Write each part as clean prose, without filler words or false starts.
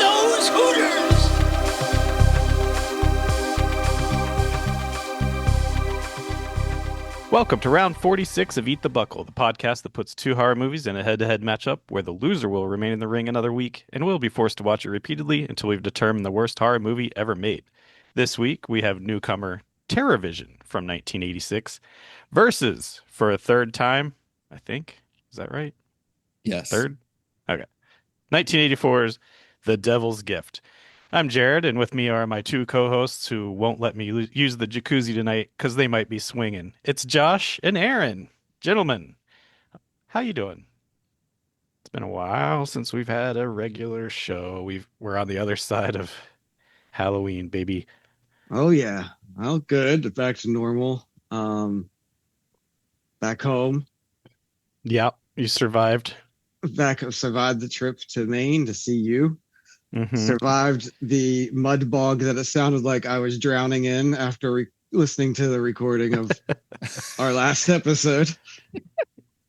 Nosed Hooters! Welcome to round 46 of Eat the Buckle, the podcast that puts two horror movies in a head-to-head matchup where the loser will remain in the ring another week and will be forced to watch it repeatedly until we've determined the worst horror movie ever made. This week, we have newcomer Terrorvision from 1986 versus, for a third time, I think. Is that right? Yes. Third? Okay. 1984's The Devil's Gift. I'm Jared, and with me are my two co-hosts who won't let me use the jacuzzi tonight because they might be swinging. It's Josh and Aaron. Gentlemen, how you doing? It's been a while since we've had a regular show. We're on the other side of Halloween, baby. Oh yeah. Oh good. Back to normal. Back home. Yep, you survived. Survived the trip to Maine to see you. Mhm. Survived the mud bog that it sounded like I was drowning in after listening to the recording of our last episode.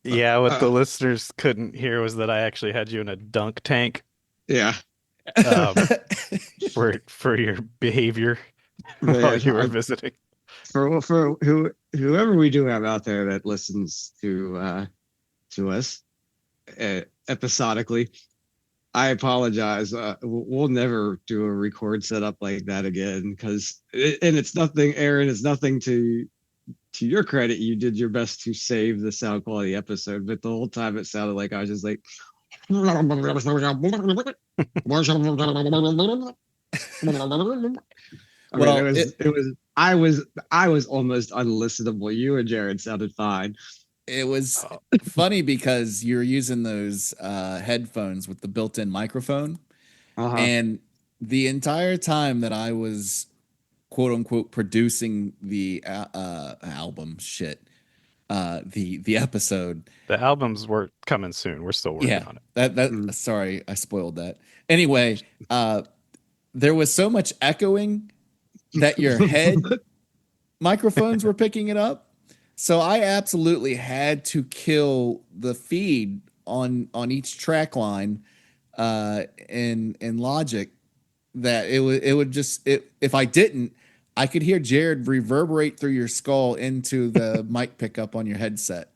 Yeah, what the listeners couldn't hear was that I actually had you in a dunk tank Yeah. for your behavior while you were visiting. For whoever we do have out there that listens to us episodically, I apologize. We'll never do a record setup like that again because, and it's nothing, Aaron. It's nothing to your credit. You did your best to save the sound quality episode, but the whole time it sounded like I was just like. I was almost unlistenable. You and Jared sounded fine. It was funny because you're using those headphones with the built-in microphone. And the entire time that I was quote unquote producing the album the episode. The albums were coming soon. We're still working on it. Sorry, I spoiled that. Anyway, there was so much echoing that your head microphones were picking it up. So I absolutely had to kill the feed on each track line in Logic. That it would just if I didn't, I could hear Jared reverberate through your skull into the mic pickup on your headset.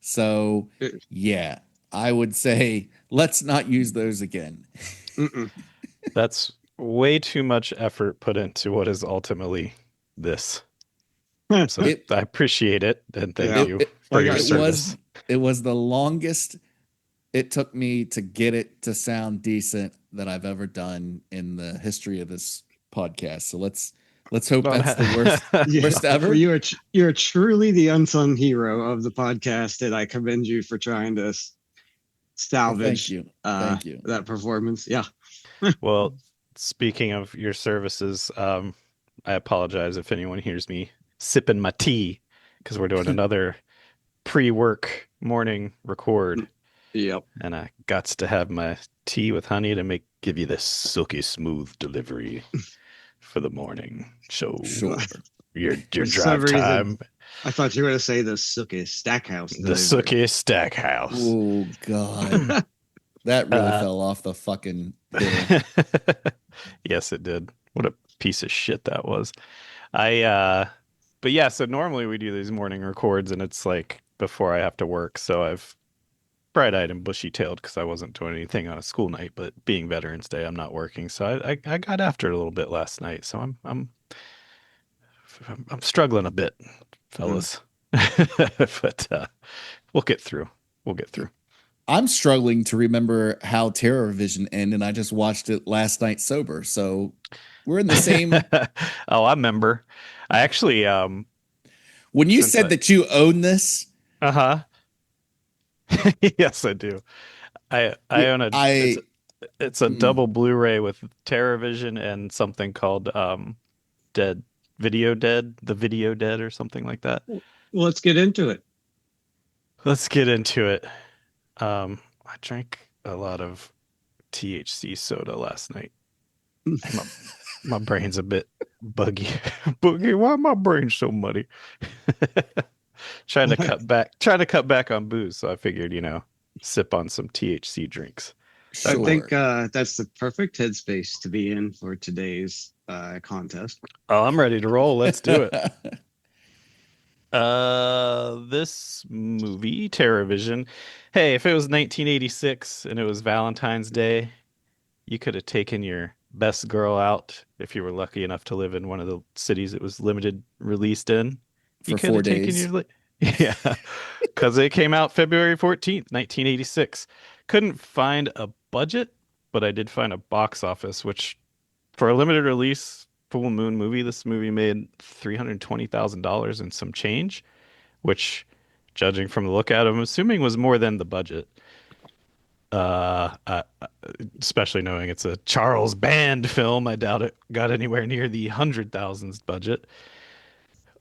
So yeah, I would say let's not use those again. That's way too much effort put into what is ultimately this. So I appreciate it, and thank you for your service. It was the longest it took me to get it to sound decent that I've ever done in the history of this podcast. So let's hope that's the worst ever. You're truly the unsung hero of the podcast, and I commend you for trying to salvage thank you. That performance. Yeah. Well, speaking of your services, I apologize if anyone hears me sipping my tea because we're doing another pre-work morning record. Yep. And I got to have my tea with honey to give you this silky smooth delivery for the morning. So your drive time. I thought you were going to say the silky Stackhouse. The silky Stackhouse. Oh God, that really fell off the fucking thing. Yes, it did. What a piece of shit that was. But yeah, so normally we do these morning records and it's like before I have to work. So I've bright-eyed and bushy-tailed because I wasn't doing anything on a school night, but being Veterans Day, I'm not working. So I got after it a little bit last night. So I'm struggling a bit, fellas. But we'll get through. I'm struggling to remember how Terrorvision ended, and I just watched it last night sober. So we're in the same. Oh, I remember. I actually, when you said that you own this, yes, I do. I own it's a double Blu-ray with Terrorvision and something called the Video Dead or something like that. Well, let's get into it. I drank a lot of THC soda last night. My brain's a bit buggy. Why my brain so muddy? trying to cut back on booze, so I figured, sip on some THC drinks. I think Sure. that's the perfect headspace to be in for today's contest. Oh, I'm ready to roll. Let's do it. This movie, Terrorvision. Hey, if it was 1986 and it was Valentine's Day, you could have taken your best girl out if you were lucky enough to live in one of the cities it was limited released in. You For could four have taken days. your yeah, because it came out February 14th, 1986. Couldn't find a budget, but I did find a box office, which for a limited release full moon movie, this movie made $320,000 and some change, which, judging from the look at it, I'm assuming was more than the budget. Uh, uh, Especially knowing it's a Charles Band film, I doubt it got anywhere near the hundred thousands budget.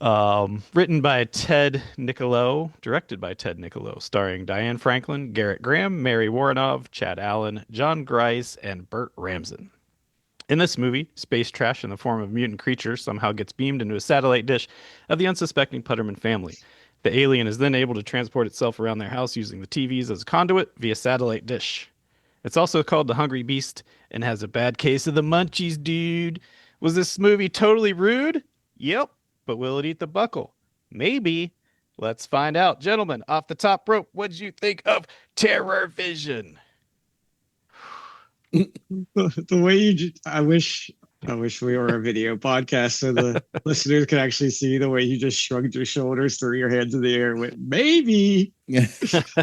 Written by Ted Niccolo, directed by Ted Niccolo, starring Diane Franklin, Garrett Graham, Mary Woronov, Chad Allen, John Grice, and Burt Ramsden. In this movie, space trash in the form of mutant creatures somehow gets beamed into a satellite dish of the unsuspecting Putterman family. The alien is then able to transport itself around their house using the TVs as a conduit via satellite dish. It's also called The Hungry Beast and has a bad case of the munchies, dude. Was this movie totally rude? Yep, but will it eat the buckle? Maybe. Let's find out. Gentlemen, off the top rope, what'd you think of Terrorvision? The way I wish we were a video podcast so the listeners could actually see the way you just shrugged your shoulders, threw your hands in the air, and went maybe. Gotta,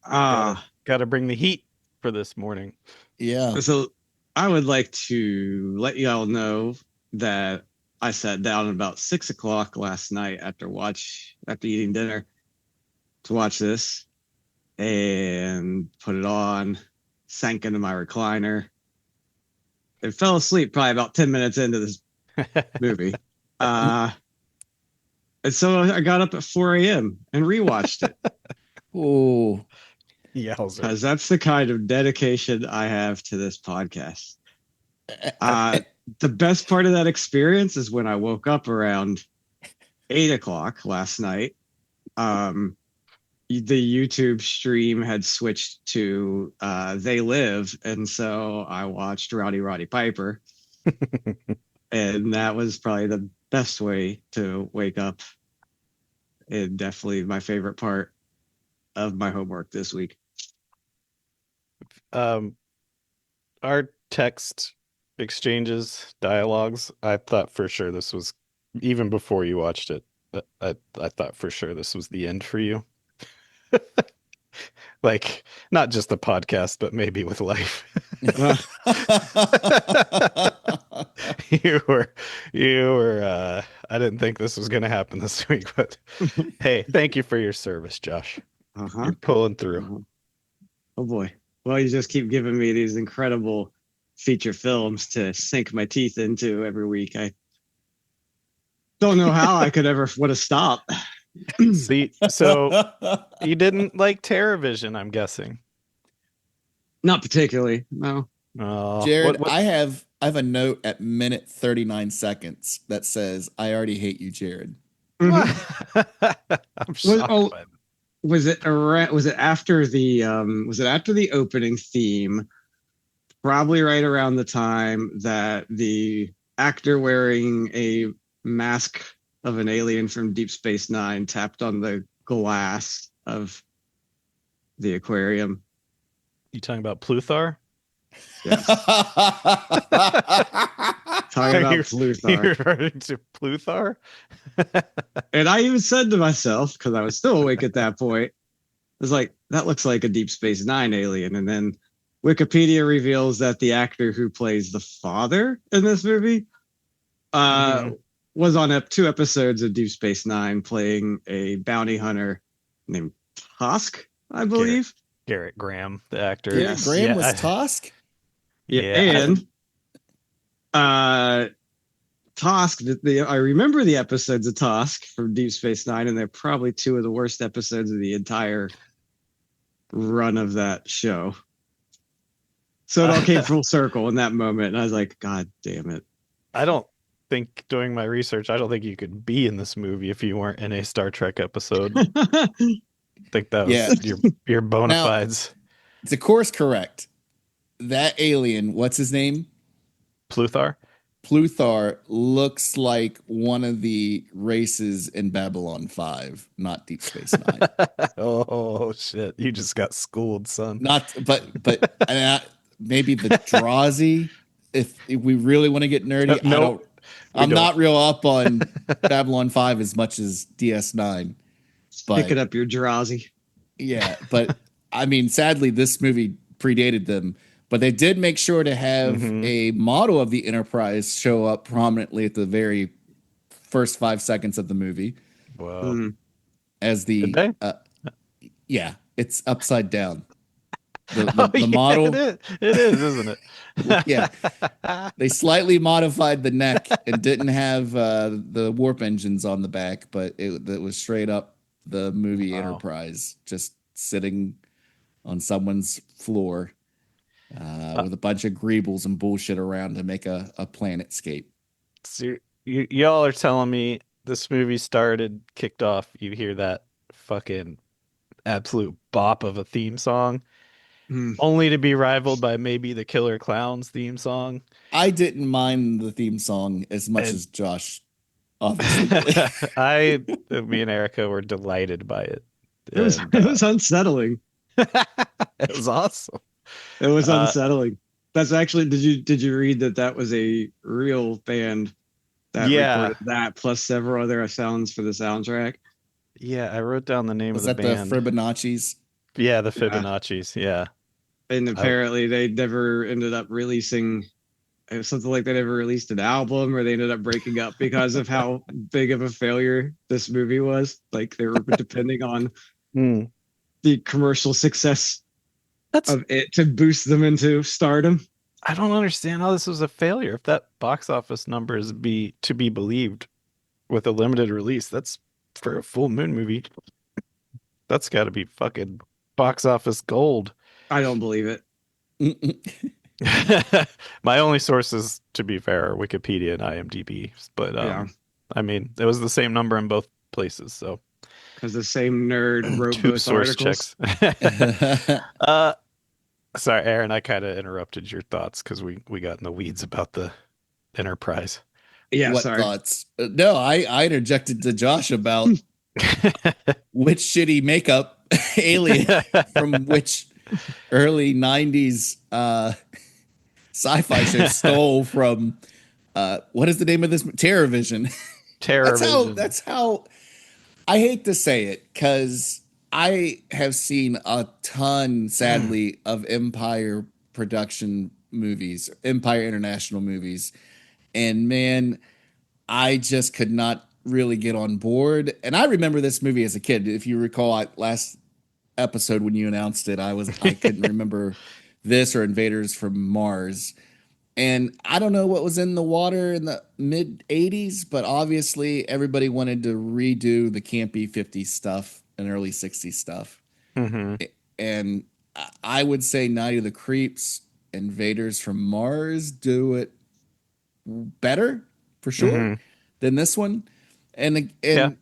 Ah, gotta bring the heat for this morning. Yeah. so I would like to let you all know that I sat down at about 6 o'clock last night after eating dinner to watch this and put it on, sank into my recliner, and fell asleep probably about 10 minutes into this movie. And so I got up at 4 a.m. and rewatched it Oh, Yowzer. because that's the kind of dedication I have to this podcast. The best part of that experience is when I woke up around 8 o'clock last night. The YouTube stream had switched to They Live, and so I watched Rowdy Roddy Piper, and that was probably the best way to wake up, and definitely my favorite part of my homework this week. um, our text exchanges, dialogues, I thought for sure this was, even before you watched it, I thought for sure this was the end for you. Like, not just the podcast, but maybe with life. Uh, You were, I didn't think this was going to happen this week, but hey, thank you for your service, Josh. uh-huh. You're pulling through. Uh-huh. Oh boy. Well, you just keep giving me these incredible feature films to sink my teeth into every week. I don't know how I could ever would have stopped. See, so you didn't like Terrorvision, I'm guessing. Not particularly. No. Jared, What? I have a note at minute 39 seconds that says, I already hate you, Jared. Mhm. I'm shocked oh, by that. was it after the opening theme? Probably right around the time that the actor wearing a mask of an alien from Deep Space Nine tapped on the glass of the aquarium. You talking about Pluthar? Yes. Talking Are about you Pluthar. referring to Pluthar? And I even said to myself, because I was still awake at that point, I was like, that looks like a Deep Space Nine alien. And then Wikipedia reveals that the actor who plays the father in this movie was on 2 episodes of Deep Space Nine playing a bounty hunter named Tusk, I believe. Garrett Graham, the actor. Garrett Yes. Graham Yeah, was Tosk? Yeah. And Tusk, I remember the episodes of Tusk from Deep Space Nine, and they're probably two of the worst episodes of the entire run of that show. So it all came full circle in that moment. And I was like, God damn it. I don't think, doing my research, I don't think you could be in this movie if you weren't in a Star Trek episode. I think that was Yeah. your bona Now- fides. The course correct. That alien, what's his name? Pluthar. Pluthar looks like one of the races in Babylon 5, not Deep Space Nine. Oh shit! You just got schooled, son. Not, but maybe the Drazi. If we really want to get nerdy, I Nope, don't. we I'm don't. not real up on Babylon 5 as much as DS9, Pick it but up, your Drazi. yeah, but I mean, sadly, this movie predated them. But they did make sure to have Hmm. a model of the Enterprise show up prominently at the very first 5 seconds of the movie Well, Mm. as did the they? yeah, it's upside down. The Oh the the yeah, it model, is. It is, isn't yeah, it? they slightly modified the neck and didn't have the warp engines on the back, but it was straight up the movie Wow. Enterprise just sitting on someone's floor Uh, with a bunch of greebles and bullshit around to make a planetscape. so y'all are telling me this movie started, kicked off. You hear that fucking absolute bop of a theme song, Mm. only to be rivaled by maybe the Killer Clowns theme song. I didn't mind the theme song as much And as Josh obviously did. me and Erica were delighted by it, It was and it was unsettling. it was awesome. It was Uh, unsettling. That's actually, did you read that that was a real band that yeah, recorded that plus several other sounds for the soundtrack? yeah. I wrote down the name of Was the that the band. Fibonacci's? Yeah, the Yeah. Fibonacci's. Yeah. And I, apparently they never ended up releasing something like they never released an album, or they ended up breaking up because of how big of a failure this movie was. Like they were depending on Hmm. the commercial success That's of it to boost them into stardom. I don't understand how this was a failure. If that box office number is be to be believed with a limited release, that's for a full moon movie. That's got to be fucking box office gold. I don't believe it. My only sources, to be fair, are Wikipedia and IMDb. But Yeah, I mean, it was the same number in both places, so because the same nerd wrote two both source articles. checks. uh, sorry, Aaron, I kind of interrupted your thoughts because we got in the weeds about the Enterprise. Yeah, What sorry. thoughts? No, I interjected to Josh about which shitty makeup alien from which early 90s sci-fi show stole from what is the name of this? Terrorvision. Terrorvision. That's how I hate to say it because I have seen a ton, sadly, of Empire production movies, Empire International movies, and man, I just could not really get on board. And I remember this movie as a kid. If you recall, last episode when you announced it, I couldn't remember this or Invaders from Mars. And I don't know what was in the water in the mid 80s, but obviously everybody wanted to redo the campy 50s stuff and early 60s stuff. Hmm. And I would say Night of the Creeps, Invaders from Mars do it better for sure Hmm. than this one. Yeah. And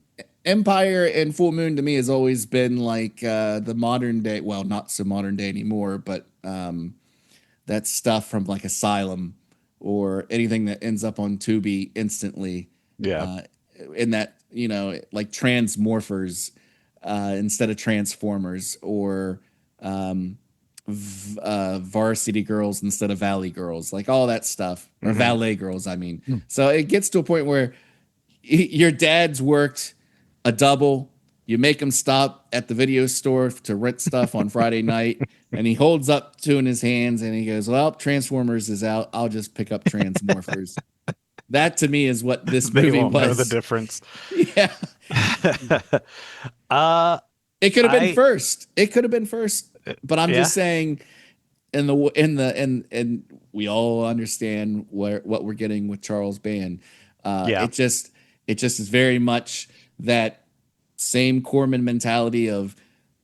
Empire and Full Moon to me has always been like the modern day, well, not so modern day anymore, but that stuff from like Asylum or anything that ends up on Tubi instantly. Yeah. Uh, in that, like Transmorphers instead of Transformers or um, Varsity Girls instead of Valley Girls, like all that stuff, or Hmm. Valet Girls, I mean. So it gets to a point where your dad's worked a double. You make him stop at the video store to rent stuff on Friday night, and he holds up two in his hands and he goes, "Well, Transformers is out. I'll just pick up Transmorphers." That to me is what this They movie won't know the was. difference. Yeah, uh it could have been I first. It could have been first, but I'm yeah. just saying, and we all understand what we're getting with Charles Band. Uh, Yeah. it just it just is very much that same Corman mentality of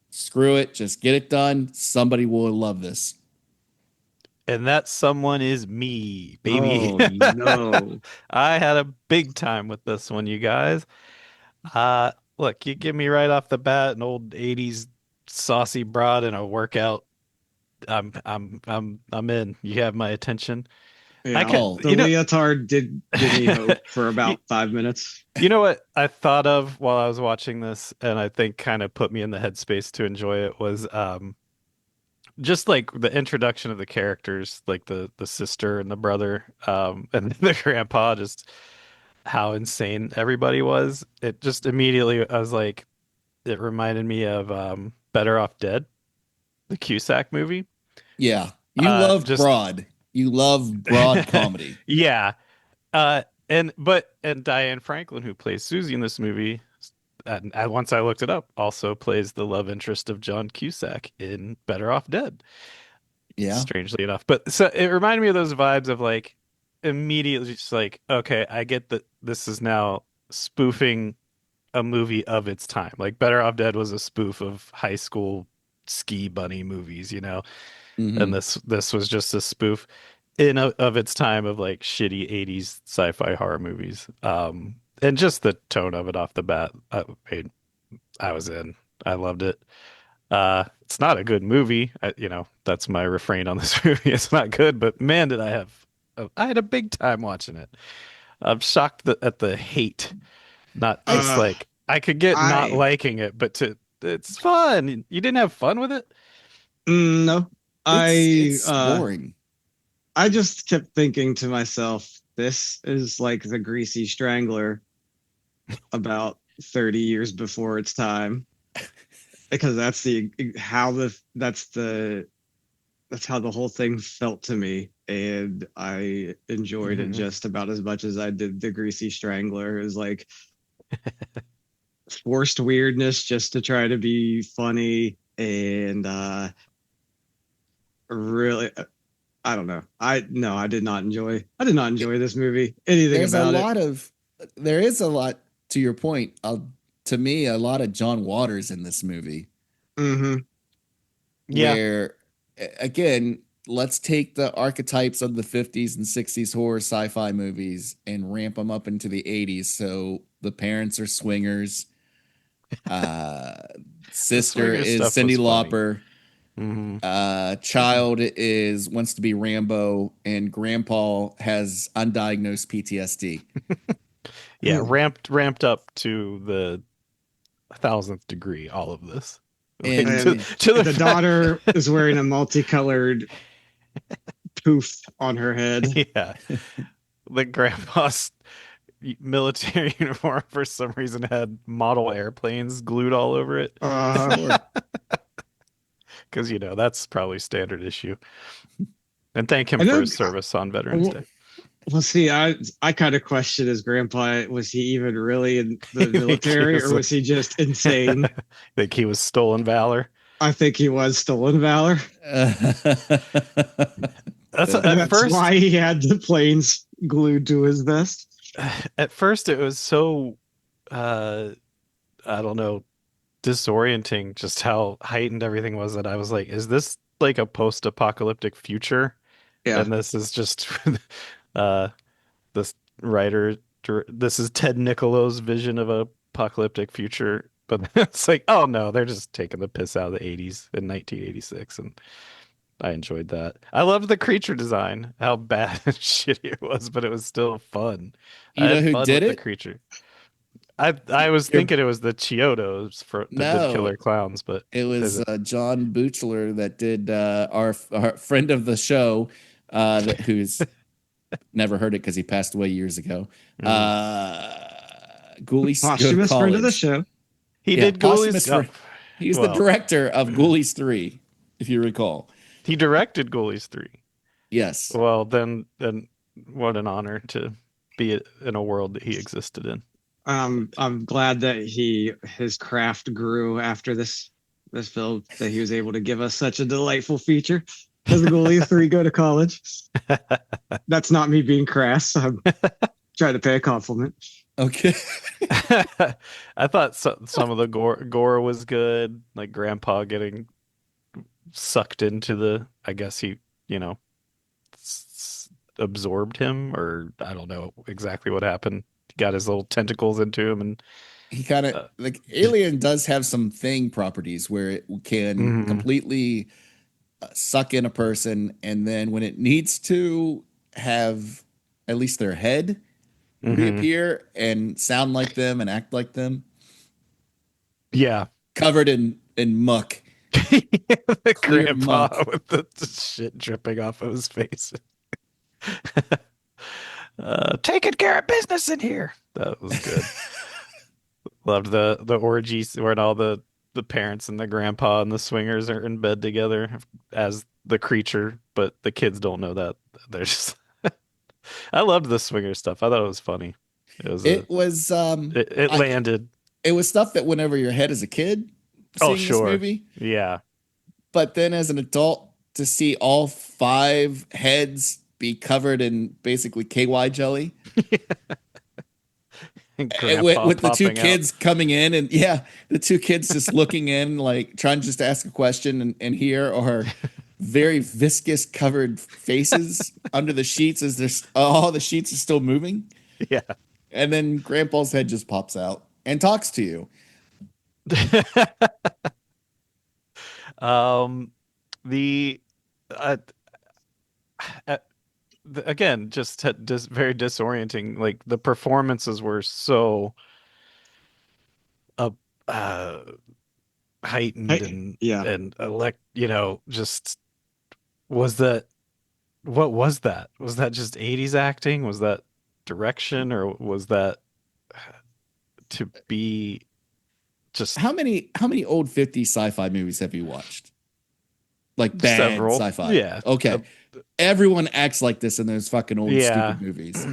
screw it, just get it done. Somebody will love this. And that someone is me, baby. Oh no. I had a big time with this one, you guys. Look, you give me right off the bat an old 80s saucy broad in a workout I'm in. You have my attention. I Yeah, could, Oh, the leotard did give me hope for you, about 5 minutes. you know what I thought of while I was watching this, and I think kind of put me in the headspace to enjoy it was just like the introduction of the characters, like the sister and the brother, and the grandpa, just how insane everybody was. It just immediately I was like, it reminded me of Better Off Dead, the Cusack movie. yeah. You love Just broad. You love broad comedy. yeah. And Diane Franklin, who plays Susie in this movie, and once I looked it up, also plays the love interest of John Cusack in Better Off Dead. Yeah. Strangely enough, but so it reminded me of those vibes of like immediately just like, okay, I get that this is now spoofing a movie of its time. Like Better Off Dead was a spoof of high school ski bunny movies, and Hmm. this was just a spoof of its time of like shitty 80s sci-fi horror movies. And just the tone of it off the bat, I was in. I loved it. It's not a good movie. That's my refrain on this movie. It's not good, but man, I had a big time watching it. I'm shocked at the hate. Not I just Uh, like I could get not I liking it, but it's fun. You didn't have fun with it? no, I it's boring. I just kept thinking to myself, this is like the Greasy Strangler about 30 years before its time, because that's how the whole thing felt to me, and I enjoyed it Mhm. just about as much as I did the Greasy Strangler. It was like forced weirdness just to try to be funny, and really, I don't know. I no, I did not enjoy this movie. Anything There's a about it. lot of there is a lot to your point. To me, a lot of John Waters in this movie. Hmm. Yeah. Where again, let's take the archetypes of the 50s and 60s horror sci-fi movies and ramp them up into the 80s. So the parents are swingers. Uh, The sister swinger is stuff Cyndi was funny. Lauper. Hmm. Child is wants to be Rambo, and grandpa has undiagnosed PTSD. Yeah, ramped up to the thousandth degree, all of this. Like to And to the The fact, daughter is wearing a multicolored poof on her head. yeah, the grandpa's military uniform for some reason had model airplanes glued all over it Uh, sure, because that's probably standard issue. And thank him I for know. his service on Veterans Well, Day. well, see, I kind of question his grandpa. Was he even really in the Think he military, or was was he just insane? think he was stolen valor. I think he was stolen valor, That's and at that's first. why he had the planes glued to his vest. At first, it was so uh, I don't know, disorienting just how heightened everything was that I was like, is this like a post-apocalyptic future? Yeah. And this is just uh this writer this is Ted Nicolo's vision of a apocalyptic future. But it's like, oh no, they're just taking the piss out of the 80s in 1986, and I enjoyed that. I loved the creature design, how bad and shitty it was, but it was still fun. I you know had who fun did with the it? creature. I was Your thinking it was the Chiodos that did no, Killer Clowns, but it is was it? John Buchler that did our friend of the show, who's never heard it because he passed away years ago. Mm. Uh, Ghoulies Go to Posthumous friend of the College. show. He Yeah, did Ghoulies. posthumous Oh, for he was the well, director of Ghoulies 3, if you recall. he directed Ghoulies 3. Yes. Well, then what an honor to be in a world that he existed in. I'm glad that his craft grew after this film, that he was able to give us such a delightful feature as the Ghoulies 3 go to college. That's not me being crass. I'm trying to pay a compliment. Okay. I thought some of the gore was good, like Grandpa getting sucked into I guess he, you know, absorbed him, or I don't know exactly what happened. He got his little tentacles into him, and He kind of uh, like Alien does have some thing properties where it can mhm. completely suck in a person, and then when it needs to have at least their head Hmm. reappear and sound like them and act like them, Yeah. covered in muck, The clear grandpa muck. with the shit dripping off of his face. Taking care of business in here. That was good. Loved the orgies when all the parents and the grandpa and the swingers are in bed together as the creature, but the kids don't know that. They're just I loved the swinger stuff. I thought it was funny. It was a It was it I landed. it was stuff that went over your head as a kid Oh, seeing this sure. movie, Yeah. but then as an adult to see all five heads be covered in basically KY jelly, And with, grandpa with the two popping out. kids coming in, and yeah, the two kids just looking in, like trying just to ask a question, and here are very viscous covered faces under the sheets as there's all the sheets are still moving, Yeah. and then grandpa's head just pops out and talks to you. Um, the uh, uh, again, just very disorienting. Like the performances were so uh, uh heightened Hey, and yeah. just was that what was that? Was that just 80s acting? Was that direction or was that to be just How many old 50s sci-fi movies have you watched? Like bad several? sci-fi. Yeah. Okay. Everyone acts like this in those fucking old Yeah. stupid movies.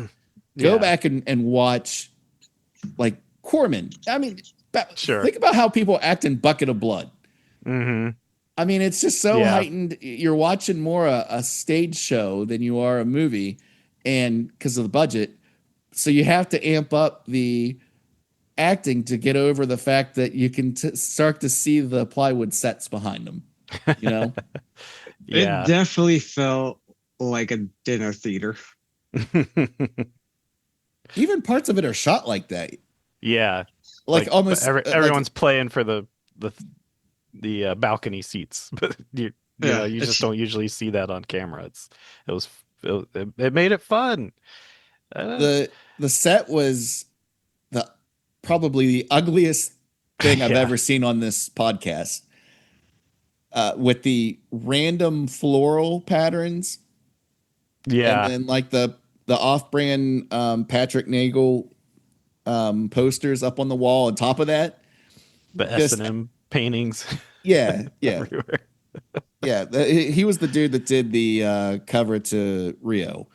Go Yeah. back and watch like Corman. I mean, Sure. think about how people act in Bucket of Blood. Hmm. I mean, it's just so Yeah. heightened. You're watching more a stage show than you are a movie, and because of the budget, so you have to amp up the acting to get over the fact that you can start to see the plywood sets behind them. You know, It Yeah. definitely felt like a dinner theater. even parts of it are shot like that, Yeah. like Like almost everyone's playing for the balcony seats, but Yeah, you just it's don't usually see that on camera. It was it made it fun. Uh, the set was the probably the ugliest thing I've yeah. ever seen on this podcast. With the random floral patterns, and Yeah. then like the off-brand Patrick Nagel posters up on the wall on top of that. The Just S&M paintings yeah, yeah, everywhere. yeah. He was the dude that did the cover to Rio,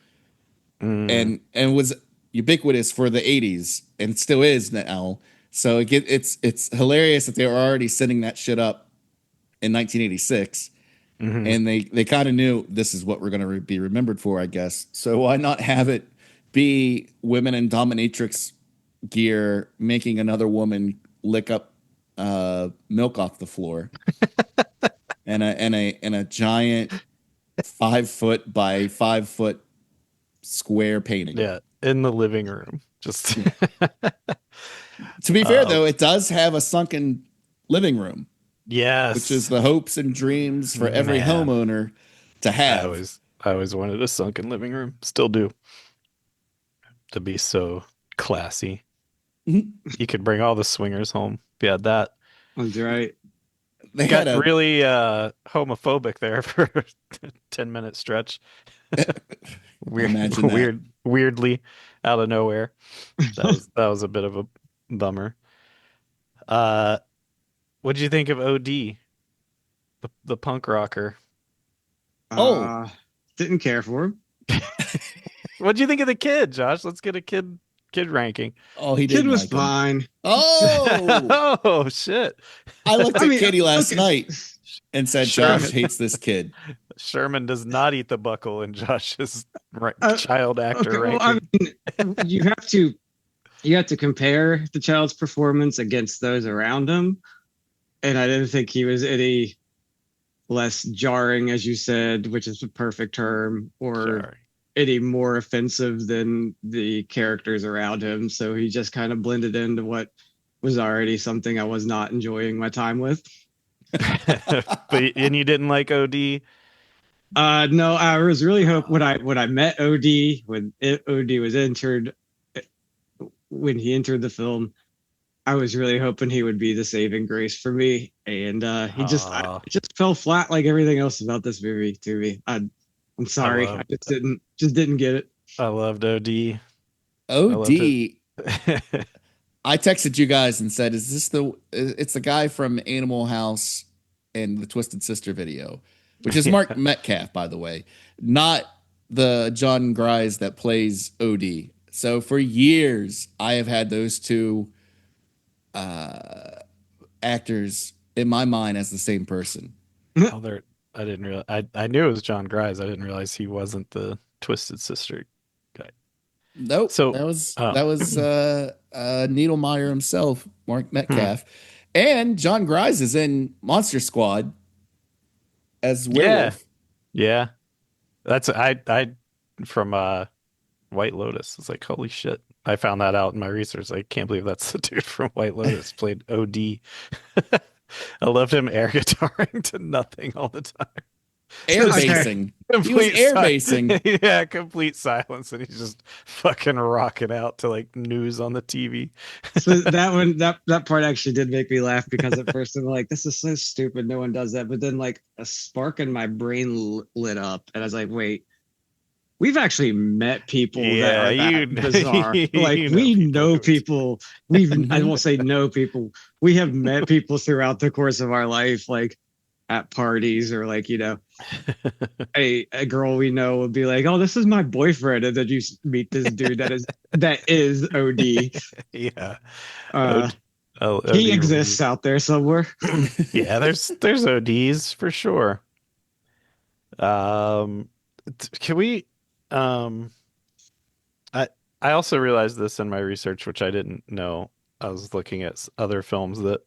Mm, and was ubiquitous for the 80s and still is now. So it's hilarious that they were already setting that shit up in 1986, hmm. and they kind of knew this is what we're going to be remembered for, I guess. So why not have it be women in dominatrix gear making another woman lick up milk off the floor, and a giant 5 foot by 5 foot square painting. Yeah, in the living room. Just Yeah. To be fair, uh though, it does have a sunken living room, which is yes. the hopes and dreams for every Man, homeowner to have. I always wanted a sunken living room. Still do. To be so classy. Mhm. You could bring all the swingers home if you had that. that's right. They had Got a really homophobic there for a 10-minute stretch. Weird, imagine that. weirdly out of nowhere. That was a bit of a bummer. Uh, what did you think of OD, the punk rocker? Oh, Uh, didn't care for him. What do you think of the kid, Josh? Let's get a kid ranking. oh, he Kid didn't was like him. fine. Oh, Oh shit. I looked I at mean, Kitty last okay. night and said Go Josh Sherman ahead. hates this kid. Sherman does not eat the buckle in Josh's Uh, child actor okay, well, I ranking. mean, you have to compare the child's performance against those around him, and I didn't think he was any less jarring, as you said, which is the perfect term, or Sorry. any more offensive than the characters around him. So he just kind of blended into what was already something I was not enjoying my time with. But and you didn't like OD? No, I was really hoping when I met OD OD was entered when he entered the film. I was really hoping he would be the saving grace for me, and it just fell flat like everything else about this movie to me. I'm I sorry, I love just didn't get it. I loved OD. I loved it. OD. I texted you guys and said, "Is this the? It's the guy from Animal House and the Twisted Sister video, which is Mark Yeah. Metcalf, by the way, not the John Grise that plays OD." So for years, I have had those two uh, actors in my mind as the same person. Oh, there. I didn't realize. I knew it was John Grise. I didn't realize he wasn't the Twisted Sister guy. Nope, So, that was Needlemeyer himself, Mark hmm. Metcalf, and John Grise is in Monster Squad as Yeah, Werewolf. yeah. That's I from White Lotus. It's like holy shit. I found that out in my research. I can't believe that's the dude from White Lotus played OD. I loved him air guitaring to nothing all the time. Air Just Okay, basing. He was complete air basing. yeah, complete silence, and he's just fucking rocking out to like news on the TV. so that part actually did make me laugh because at first I'm like, this is so stupid, no one does that. But then like a spark in my brain lit up, and I was like, wait, we've actually met people that Yeah, are you that bizarre. Like you know we people know who it's people. I Mhm. won't say know people. We have met people throughout the course of our life, like at parties or like a girl we know will be like, "Oh, this is my boyfriend," and then you meet this dude that is OD. yeah. Uh, OD, OD he exists rules. out there somewhere. Yeah, there's ODs for sure. Um, can we um I I also realized this in my research, which I didn't know. I was looking at other films that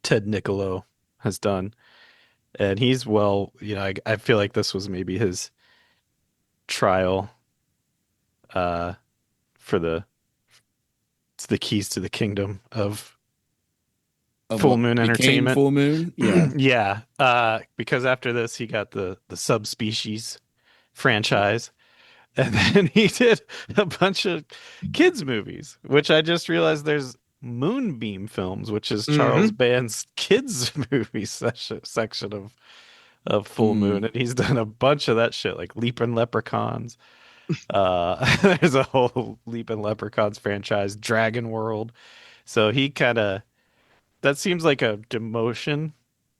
Ted Niccolo has done, and he's well, I feel like this was maybe his trial uh for the keys to the kingdom of Of Full what Moon became Entertainment. Full Moon. Yeah. Yeah, because after this he got the Subspecies franchise. And then he did a bunch of kids movies, which I just realized there's Moonbeam Films, which is Charles Hmm. Band's kids movie section of Full Moon, Mm. and he's done a bunch of that shit, like Leaping Leprechauns. There's a whole Leaping Leprechauns franchise, Dragon World. So he kind of that seems like a demotion.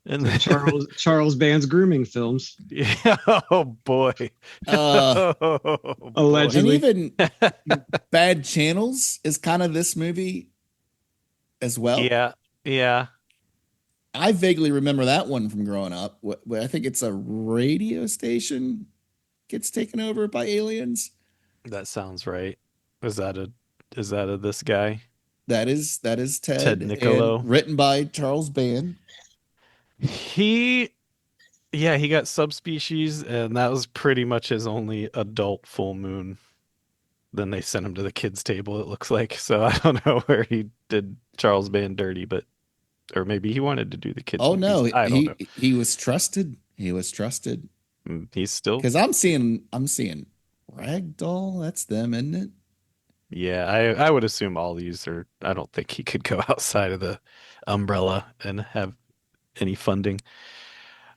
And So then, Charles Band's grooming films, yeah, oh boy, Uh, oh boy. and allegedly. even Bad Channels is kind of this movie as well. Yeah, yeah. I vaguely remember that one from growing up. I think it's a radio station gets taken over by aliens. That sounds right. Is that a is that a this guy? That is Ted Ted and Niccolo? written by Charles Band. He yeah, he got Subspecies and that was pretty much his only adult full moon. Then they sent him to the kids table, it looks like. So I don't know where he did Charles Band dirty, but or maybe he wanted to do the kids Oh movies. no, I don't know. he was trusted. He was trusted He's still because I'm seeing Ragdoll. That's them, isn't it? yeah, I would assume all these are I don't think he could go outside of the umbrella and have any funding.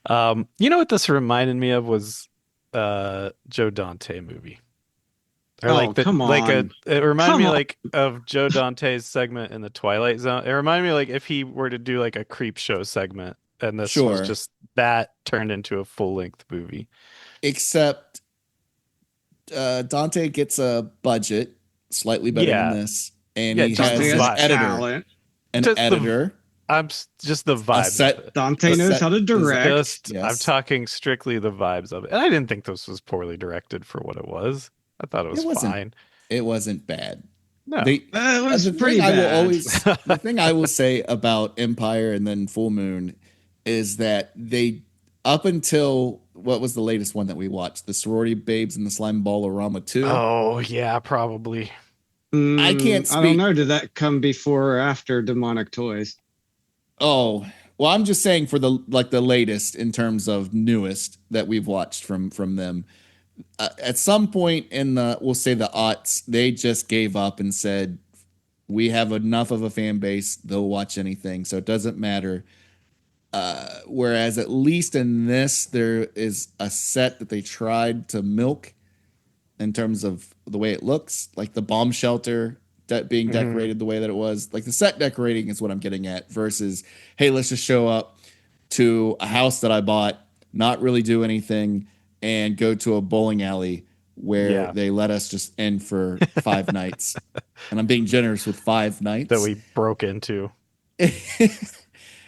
You know what this reminded me of was Joe Dante movie. Or Oh, like come on, it reminded come me on. like of Joe Dante's segment in the Twilight Zone. It reminded me like if he were to do like a creep show segment and this was Sure. just that turned into a full-length movie. Except Dante gets a budget slightly better than Yeah. this, and Yeah, he just the Dante has has vibe. talent. an Just the editor, just the a vibes of set, it. a Dante knows set how to design. direct. Just I'm Yes, talking strictly the vibes of it. And I didn't think this was poorly directed for what it was. I thought it it was wasn't. fine. It wasn't bad. No. The It was the thing pretty I will bad. always the thing I will say about Empire and then Full Moon is that they up until what was the latest one that we watched, the Sorority Babes and the Slime Ball-orama 2. Oh, yeah, probably. I can't I don't speak. know. Did that come before or after Demonic Toys? Oh, Well, I'm just saying for the latest in terms of newest that we've watched from them. At some point in the we'll say the aughts, they just gave up and said we have enough of a fan base; they'll watch anything, so it doesn't matter. Whereas at least in this, there is a set that they tried to milk in terms of the way it looks, like the bomb shelter being Mhm. decorated the way that it was. Like the set decorating is what I'm getting at versus, hey, let's just show up to a house that I bought, not really do anything, and go to a bowling alley where Yeah, they let us just in for 5 nights. And I'm being generous with five that nights. we broke into.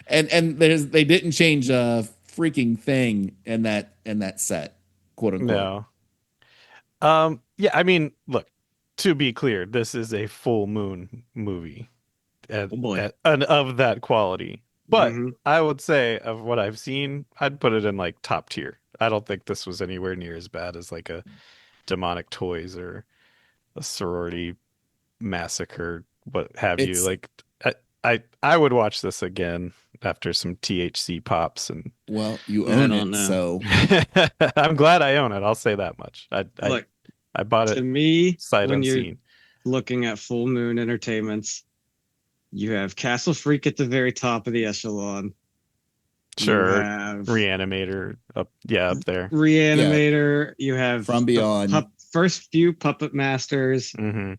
And they didn't change a freaking thing in that set, quote unquote. No. Yeah, I mean, look, to be clear, this is a full moon movie Oh boy. and of that quality. But Hmm. I would say of what I've seen, I'd put it in like top tier. I don't think this was anywhere near as bad as like a Demonic Toys or a sorority massacre, what have you. It's Like I would watch this again after some THC pops and well, you I own don't it, know. so I'm glad I own it. I'll say that much. Look, I bought to it me, sight when you're unseen. looking at Full Moon Entertainments, you have Castle Freak at the very top of the echelon. You Sure, have Reanimator up, yeah, up there. yeah, Reanimator. You have from the beyond. first few Puppet Masters, Hmm.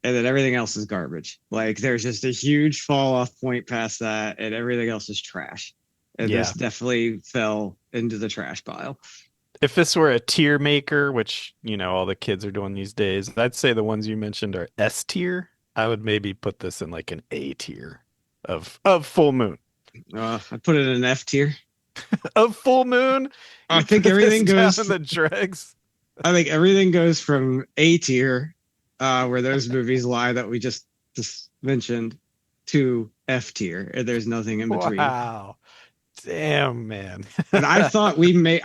and then everything else is garbage. Like there's just a huge fall off point past that, and everything else is trash. And this Yeah. definitely fell into the trash pile. If this were a tier maker, which, all the kids are doing these days, I'd say the ones you mentioned are S tier. I would maybe put this in like an A tier of Full Moon. I put it in an F tier. Of Full Moon, I you think put this everything down goes. in the dregs. I think everything goes from A tier, where those movies lie that we just mentioned, to F tier, and there's nothing in between. Wow. Damn, man. And I thought we made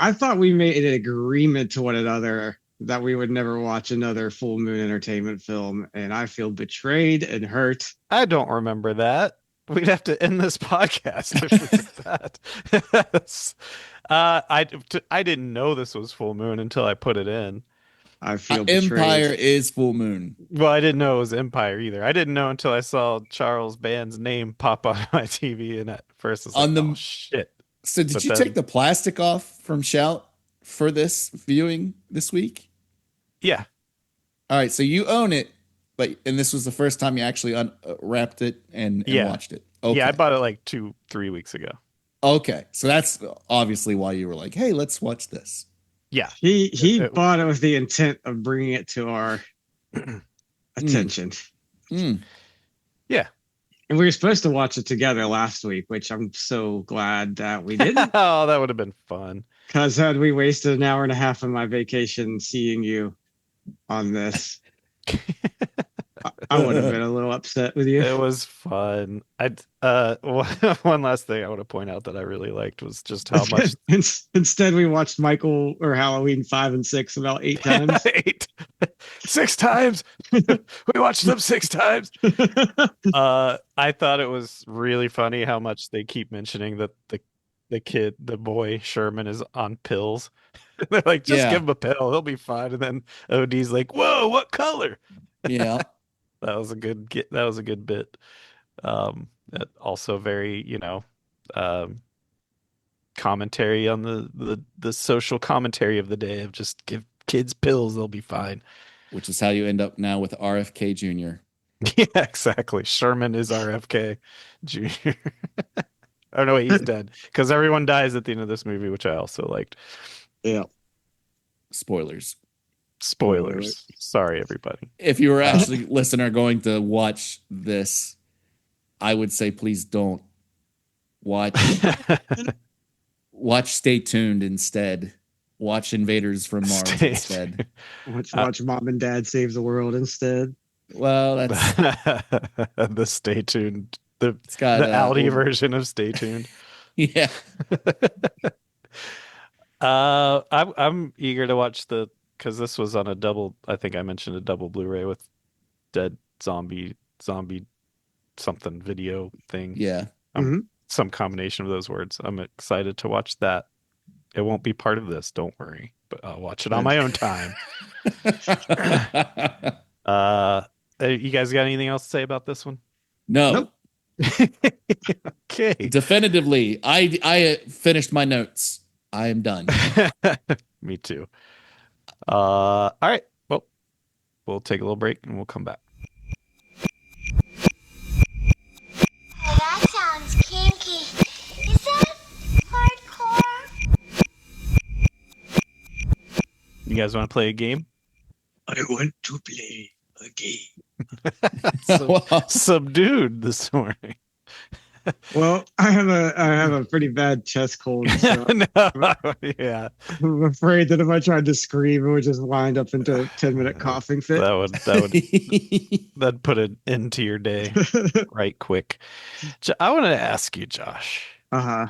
an agreement to one another that we would never watch another Full Moon Entertainment film, and I feel betrayed and hurt. I don't remember that. We'd have to end this podcast if we did that. I didn't know this was Full Moon until I put it in. I feel betrayed. Empire is full moon. Well, I didn't know it was Empire either. I didn't know until I saw Charles Band's name pop on my TV, and at first it's like, On oh the shit. So did But you take then, the plastic off from Shout for this viewing this week? yeah, All right, so you own it, but and this was the first time you actually unwrapped it and yeah, watched it. yeah. I Okay. bought it like 2, 3 weeks ago. Okay. So that's obviously why you were like, "Hey, let's watch this." Yeah, He it- bought it with the intent of bringing it to our Mm, attention. mm. yeah. And we were supposed to watch it together last week, which I'm so glad that we didn't. Oh, that would have been fun. Because had we wasted an hour and a half of my vacation seeing you on this, I would have been a little upset with you. It was fun. One last thing I want to point out that I really liked was just how much Instead, we watched Michael or Halloween 5 and 6 about 8 times. eight, 6 times. We watched them 6 times. I thought it was really funny how much they keep mentioning that the boy Sherman is on pills. They're like, just give Yeah. him a pill, he'll be fine. And then OD's like, whoa, what color? Yeah. That was a good get. That was a good bit. Also very, um, commentary on the social commentary of the day of just give kids pills, they'll be fine. Which is how you end up now with RFK Jr. Yeah, exactly. Sherman is RFK Jr. Oh no, wait, he's dead because everyone dies at the end of this movie, which I also liked. Yeah. Spoilers. Spoilers. Sorry, everybody. If you were actually listener going to watch this, I would say please don't watch watch Stay Tuned instead. Watch Invaders from Mars Stay instead. Watch Mom and Dad Save the World instead. Well, that's the Stay Tuned, the it's got the Audi version of Stay Tuned. yeah. I'm eager to watch because this was on a double. I think I mentioned a double Blu-ray with Dead Zombie something video thing. Yeah. I'm Mhm. some combination of those words. I'm excited to watch that. It won't be part of this, don't worry, but I'll watch it on my own time. You guys got anything else to say about this one? No, Nope. Okay. definitively. I finished my notes. I am done. Me too. All right. Well, we'll take a little break and we'll come back. Oh, that sounds kinky. Is that hardcore? You guys want to play a game? I want to play a game. Subdued this morning. Well, I have a pretty bad chest cold, so No, yeah, I'm afraid that if I tried to scream, it would just wind up into a 10-minute coughing fit. that'd put an end to your day right quick. I want to ask you, Josh, Uh-huh.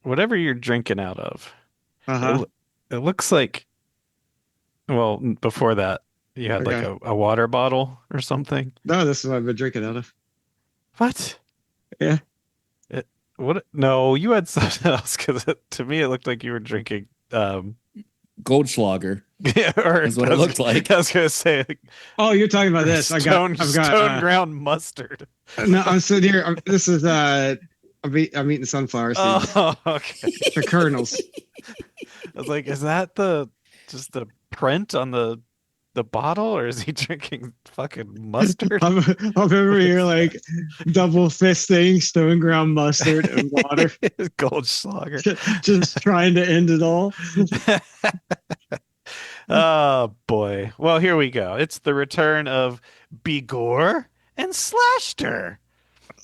whatever you're drinking out of, Uh-huh. it looks like, well, before that, you had like Okay. a water bottle or something. No, this is what I've been drinking out of. What? Yeah. What? No, you had something else because to me it looked like you were drinking. Goldschlager Yeah, or is what it looked like. I was gonna say like, Oh, you're talking about this. I've got stone ground mustard. no, I'm sitting here. This is I'm eating sunflower seeds. Oh, okay. The kernels. I was like, is that just the print on the bottle, or is he drinking fucking mustard? I'm over here like double fisting stone ground mustard and water, Goldschlager. just trying to end it all. Oh boy. Well, here we go. It's the return of Bigor and Slashter.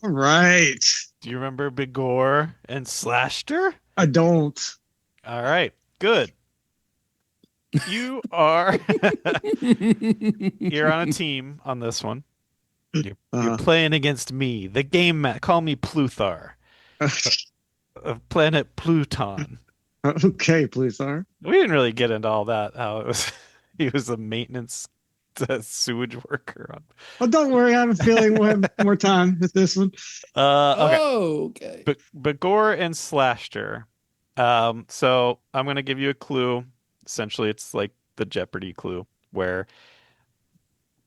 All right. Do you remember Bigor and Slashter? I don't. All right. Good. You are you're on a team on this one. You're playing against me, the game call me Pluthar of planet Pluton. Okay, please, sir. We didn't really get into all that. How it was, he was a maintenance sewage worker on. Oh, don't worry. I have a feeling we'll have more time with this one. Okay. Okay. But Gore and Slashter. So I'm gonna give you a clue. Essentially, it's like the Jeopardy clue, where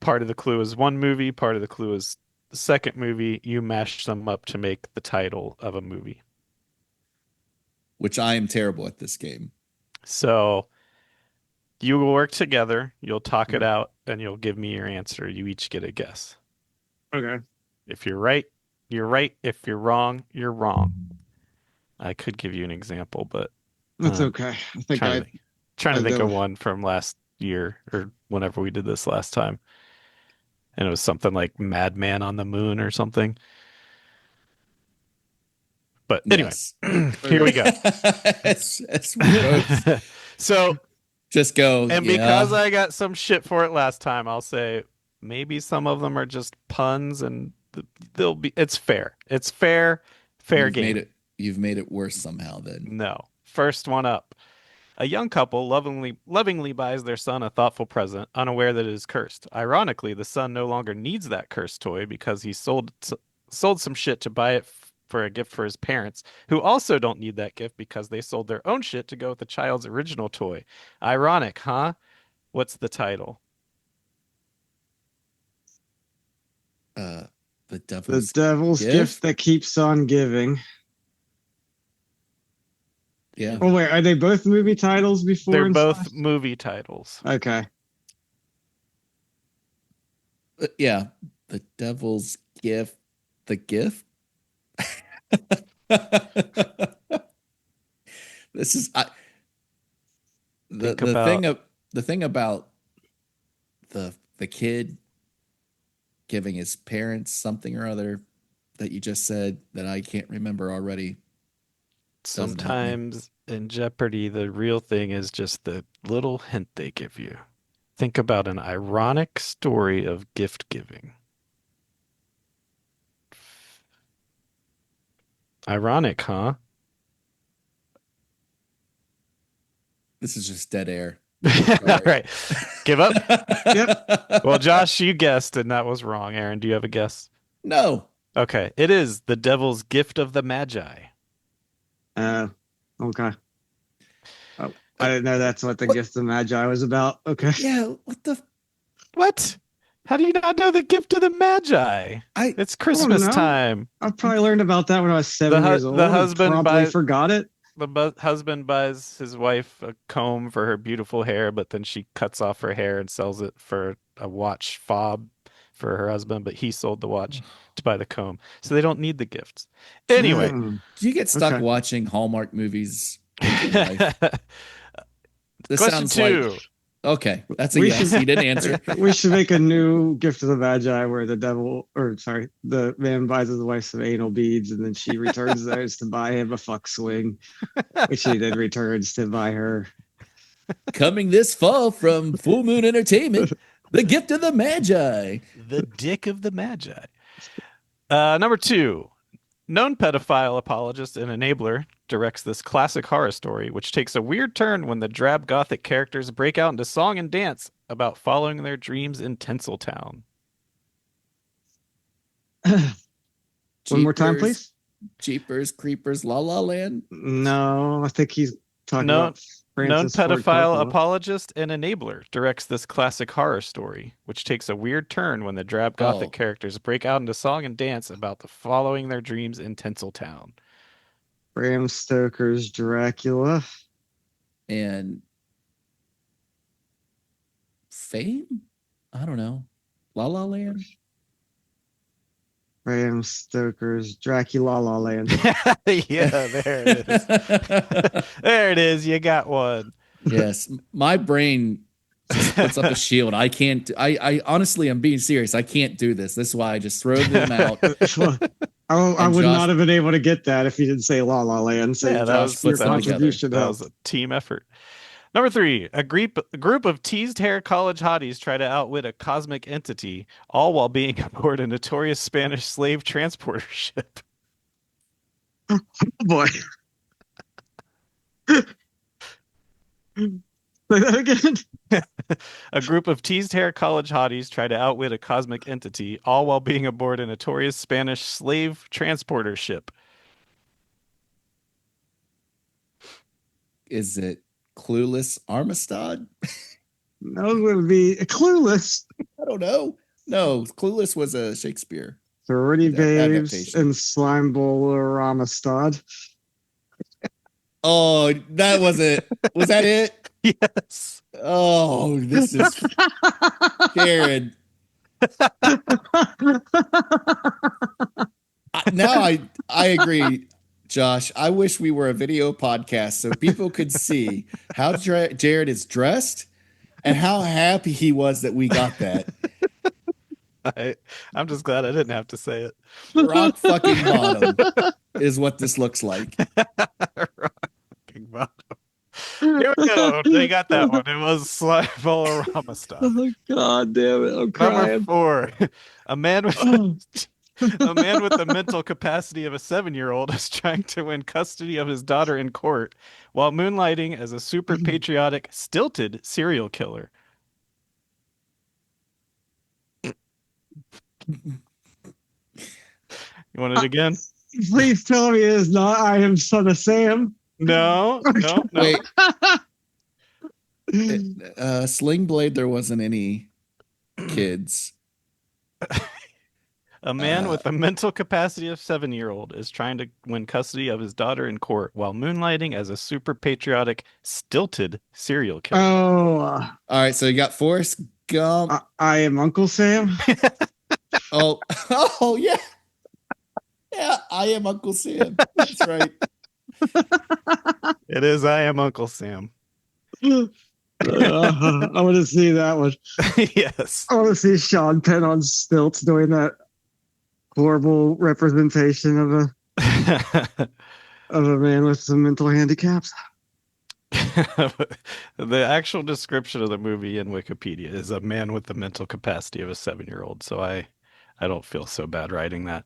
part of the clue is one movie, part of the clue is the second movie. You mash them up to make the title of a movie. Which I am terrible at this game. So you will work together, you'll talk it out, and you'll give me your answer. You each get a guess. Okay. If you're right, you're right. If you're wrong, you're wrong. I could give you an example, but That's okay. I think trying to think know. of one from last year or whenever we did this last time. And it was something like Madman on the Moon or something. But anyway, Yes. here we go. As we both So, just go. and yeah. because I got some shit for it last time, I'll say maybe some of them are just puns and they'll be, it's fair. It's fair game. You've made it worse somehow then. No. First one up. A young couple lovingly buys their son a thoughtful present, unaware that it is cursed. Ironically, the son no longer needs that cursed toy because he sold some shit to buy it for a gift for his parents, who also don't need that gift because they sold their own shit to go with the child's original toy. Ironic, huh? What's the title? The The devil's devil's gift that keeps on giving. Yeah. Oh wait, are they both movie titles before? They're and both stuff? movie titles. Okay. Yeah. The devil's gift. The gift. This is the thing about the kid giving his parents something or other that you just said that I can't remember already. Sometimes in Jeopardy, the real thing is just the little hint they give you. Think about an ironic story of gift giving. Ironic, huh? This is just dead air. All right. Give up? Yep. Well, Josh, you guessed, and that was wrong. Aaron, do you have a guess? No. Okay, it is The Devil's Gift of the Magi. Okay. Oh, I Uh, didn't know that's what the what? gift of Magi was about. Okay. Yeah, what the? What? How do you not know The Gift of the Magi? I It's I don't Christmas know. time. I probably learned about that when I was The 7 years the old and husband promptly buys forgot it. husband buys his wife a comb for her beautiful hair, but then she cuts off her hair and sells it for a watch fob for her husband, but he sold the watch to buy the comb. So they don't need the gifts. Anyway, Hmm, do you get stuck okay. watching Hallmark movies in real life? This question sounds like two. okay. That's a We should yes. He didn't answer. we should make a new gift of the Magi where the devil, or sorry, the man buys his wife some anal beads and then she returns those to buy him a fuck swing, which he then returns to buy her. Coming this fall from Full Moon Entertainment, The Gift of the Magi. The Dick of the Magi. Number two. Known pedophile apologist and enabler directs this classic horror story, which takes a weird turn when the drab gothic characters break out into song and dance about following their dreams in Tinseltown. One more time, Jeepers, please. Jeepers, Creepers, La La Land. No, I think he's talking Known, about known Francis Ford pedophile Coppola. apologist and enabler directs this classic horror story, which takes a weird turn when the drab gothic Oh, characters break out into song and dance about the following their dreams in Tinseltown. Bram Stoker's Dracula. and Fame? I don't know. La La Land? Bram Stoker's Dracula La Land. Yeah, there it is. There it is. You got one. Yes, my brain just puts up a shield. I can't. I honestly, I'm being serious. I can't do this. This is why I just throw them out. I And would Josh- not have been able to get that if you didn't say La La Land. So Yeah, Josh your puts them together. contribution that was helped. a team effort. Number three, a group of teased hair college hotties try to outwit a cosmic entity, all while being aboard a notorious Spanish slave transporter ship. Oh boy. Say that again. A group of teased hair college hotties try to outwit a cosmic entity, all while being aboard a notorious Spanish slave transporter ship. Is it Clueless Armistad? No, it would be clueless. I don't know. No, Clueless was a Shakespeare Sorority babes adaptation. and slime bowl or Amistad. Oh, that was it. Was that it? Yes. Oh, this is Jared. I agree, Josh. I wish we were a video podcast so people could see how Jared is dressed and how happy he was that we got that. I'm just glad I didn't have to say it. Rock fucking bottom is what this looks like. Rocking bottom. Here we go. They got that one. It was Slime stuff. Oh God damn it! I'm Number crying. 4. A man with Oh. a man with the mental capacity of a 7-year-old is trying to win custody of his daughter in court while moonlighting as a super patriotic, stilted serial killer. You want it again? Please tell me it is not I Am Son of Sam. No. Wait, Sling Blade, there wasn't any kids. A man with the mental capacity of 7-year-old is trying to win custody of his daughter in court while moonlighting as a super patriotic, stilted serial killer. Oh, All right, so you got Forrest Gump. I Am Uncle Sam. Oh, yeah. Yeah, I am Uncle Sam. That's right. It is I Am Uncle Sam. I want to see that one. Yes. I want to see Sean Penn on stilts doing that horrible representation of a man with some mental handicaps. The actual description of the movie in Wikipedia is a man with the mental capacity of a 7-year-old. So I don't feel so bad writing that.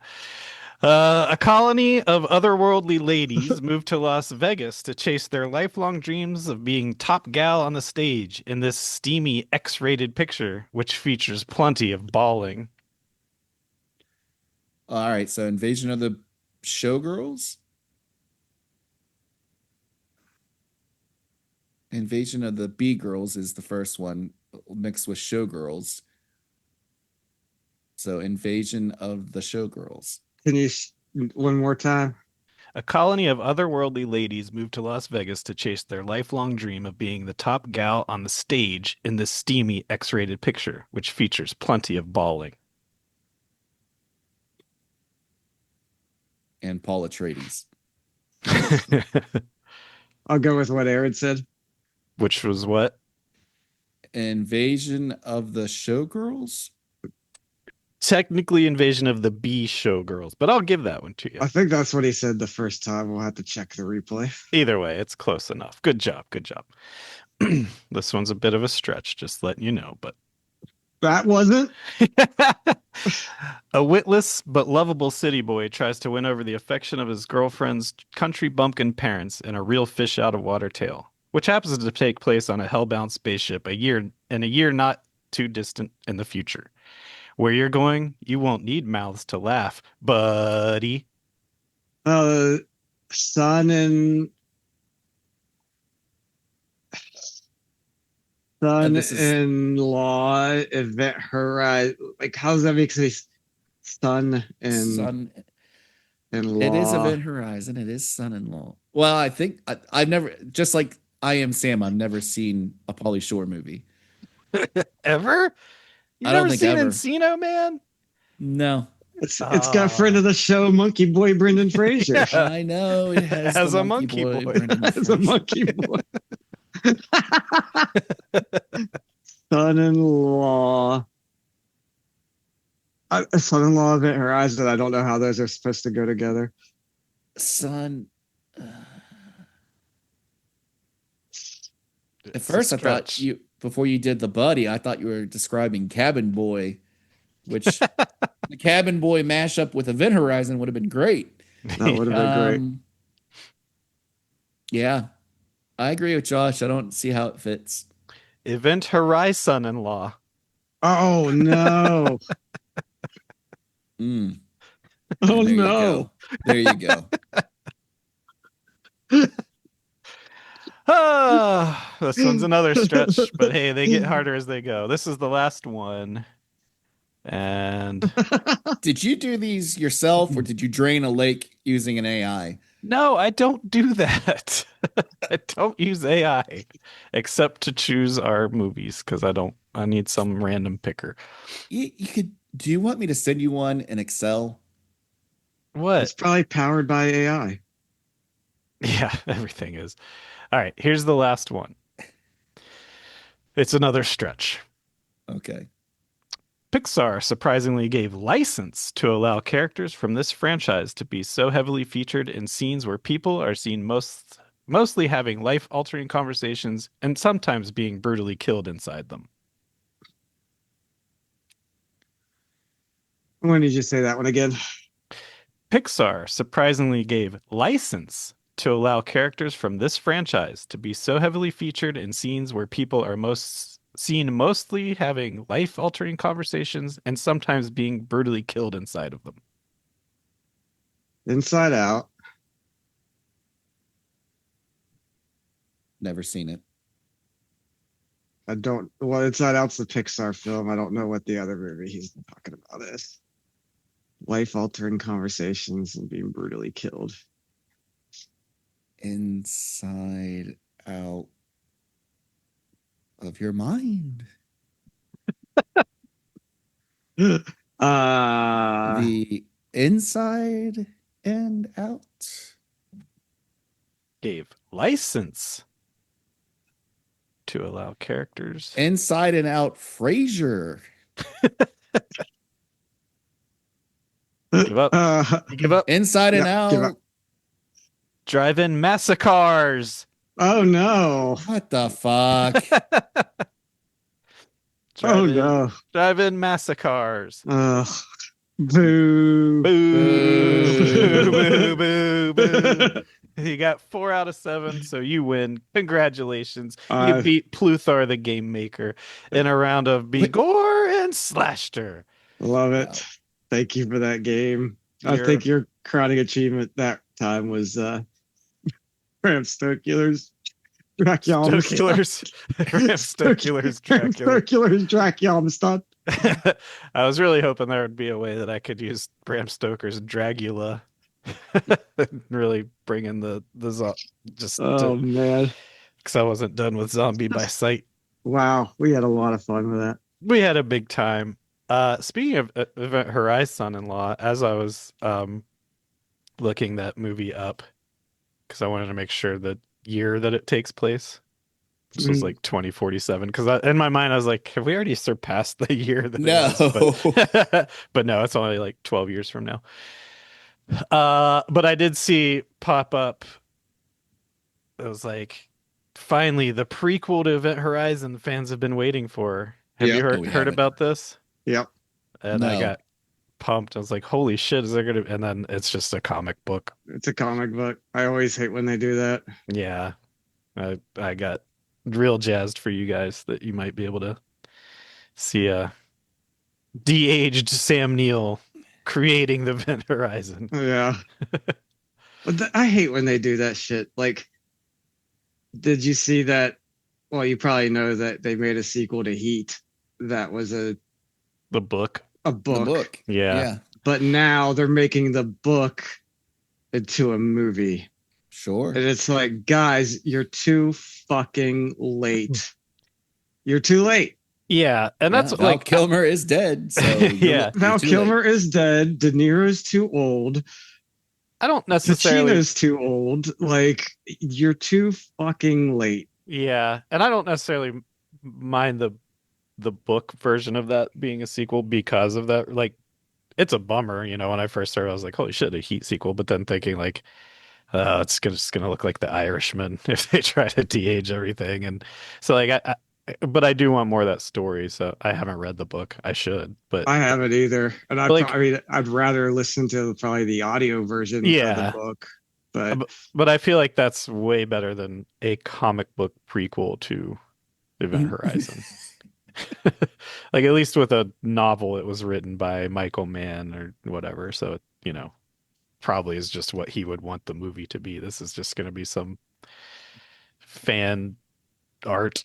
A colony of otherworldly ladies moved to Las Vegas to chase their lifelong dreams of being top gal on the stage in this steamy X-rated picture, which features plenty of bawling. All right, so Invasion of the Showgirls? Invasion of the B-Girls is the first one, mixed with Showgirls. So Invasion of the Showgirls. Can you one more time? A colony of otherworldly ladies move to Las Vegas to chase their lifelong dream of being the top gal on the stage in this steamy X-rated picture, which features plenty of bawling. And Paul Atreides. I'll go with what Aaron said. Which was what? Invasion of the Showgirls? Technically Invasion of the B Showgirls, but I'll give that one to you. I think that's what he said the first time. We'll have to check the replay. Either way, it's close enough. Good job. Good job. This one's a bit of a stretch, just letting you know, but That wasn't. a witless but lovable city boy tries to win over the affection of his girlfriend's country bumpkin parents in a real fish out of water tale, which happens to take place on a hellbound spaceship a year not too distant in the future. Where you're going, you won't need mouths to laugh, buddy. Son-in-law event horizon. Like, how does that make sense? Son and law. It is Event Horizon. It is son-in-law. Well, I think I've never, just like I Am Sam, I've never seen a Pauly Shore movie. Ever? You I don't never think seen ever. Encino Man? No. It's got friend of the show, Monkey Boy Brendan Fraser. I know it has As the a monkey boy. Brendan As a Fraser. monkey boy. Son-in-law. Son-in-law event horizon. I don't know how those are supposed to go together. Son. At It's a first, I thought stretch. you, before you did the buddy, I thought you were describing Cabin Boy, which the Cabin Boy mashup with Event Horizon would have been great. That would have been great. Yeah, I agree with Josh. I don't see how it fits. Event Horizon in law. Oh no! Mm. Oh There you no! go. There you go. Ah, this one's another stretch, but hey, they get harder as they go. This is the last one. And Did you do these yourself, or did you drain a lake using an AI? no, I don't do that. I don't use AI except to choose our movies because I need some random picker. You could. Do you want me to send you one in Excel? It's What? probably powered by AI. Yeah, everything is. All right, here's the last one. It's another stretch. Okay. Pixar surprisingly gave license to allow characters from this franchise to be so heavily featured in scenes where people are seen mostly having life-altering conversations and sometimes being brutally killed inside them. When did you say that one again? Pixar surprisingly gave license to allow characters from this franchise to be so heavily featured in scenes where people are mostly having life-altering conversations and sometimes being brutally killed inside of them. Inside Out. Never seen it. Well, Inside Out's the Pixar film. I don't know what the other movie he's talking about is. Life-altering conversations and being brutally killed. Inside Out of your mind. Uh, The Inside and Out. Gave license to allow characters. Inside and Out Frasier. Give up. You give up. Inside and Yeah, give Out. up. Drive-in massacres. Oh no! What the fuck? Oh no! Drive-in massacres. Ugh. Boo! Boo, boo, boo, boo. You got 4 out of 7, so you win. Congratulations. You beat Pluthar the Game Maker in a round of Begore and Slashter. Love it. Wow. Thank you for that game. I think your crowning achievement that time was Bram Stoker's Dracula. Stokulars. Bram Stokulars Bram Dracula. Stoker's Dracula stuff. I was really hoping there would be a way that I could use Bram Stoker's Dragula. Really bring in the just Oh man. because I wasn't done with Zombie by Sight. Wow, we had a lot of fun with that. We had a big time. Speaking of Event Horizon Son-in-Law, as I was looking that movie up, because I wanted to make sure the year that it takes place. This was like 2047. Because in my mind, I was like, have we already surpassed the year that No. it was? But no, it's only like 12 years from now. But I did see pop up. It was like, finally, the prequel to Event Horizon fans have been waiting for. Have Yeah. you No, heard we heard haven't. about this? Yep. And I No. got pumped. I was like, holy shit, is there gonna? And then it's just a comic book. It's a comic book. I always hate when they do that. Yeah, I got real jazzed for you guys that you might be able to see a de-aged Sam Neill creating the Event Horizon. Yeah. But I hate when they do that shit. Like, did you see that? Well, you probably know that they made a sequel to Heat. That was a The The book. book. yeah. But now they're making the book into a movie. Sure. And it's like, guys, you're too fucking late. You're too late. Yeah, and that's Val like Kilmer is dead. So Yeah. Val Kilmer is dead. De Niro's too old. I don't necessarily. Pacino's too old. Like, you're too fucking late. Yeah, and I don't necessarily mind the book version of that being a sequel because of that. Like, it's a bummer, when I first started, I was like, holy shit, a Heat sequel. But then thinking like, it's just gonna look like The Irishman if they try to de-age everything. And so like, but I do want more of that story. So I haven't read the book. I should, but I haven't either. And I'd rather listen to probably the audio version of Yeah. the book. But but I feel like that's way better than a comic book prequel to Event Horizon. Like, at least with a novel, it was written by Michael Mann or whatever. So, probably is just what he would want the movie to be. This is just going to be some fan art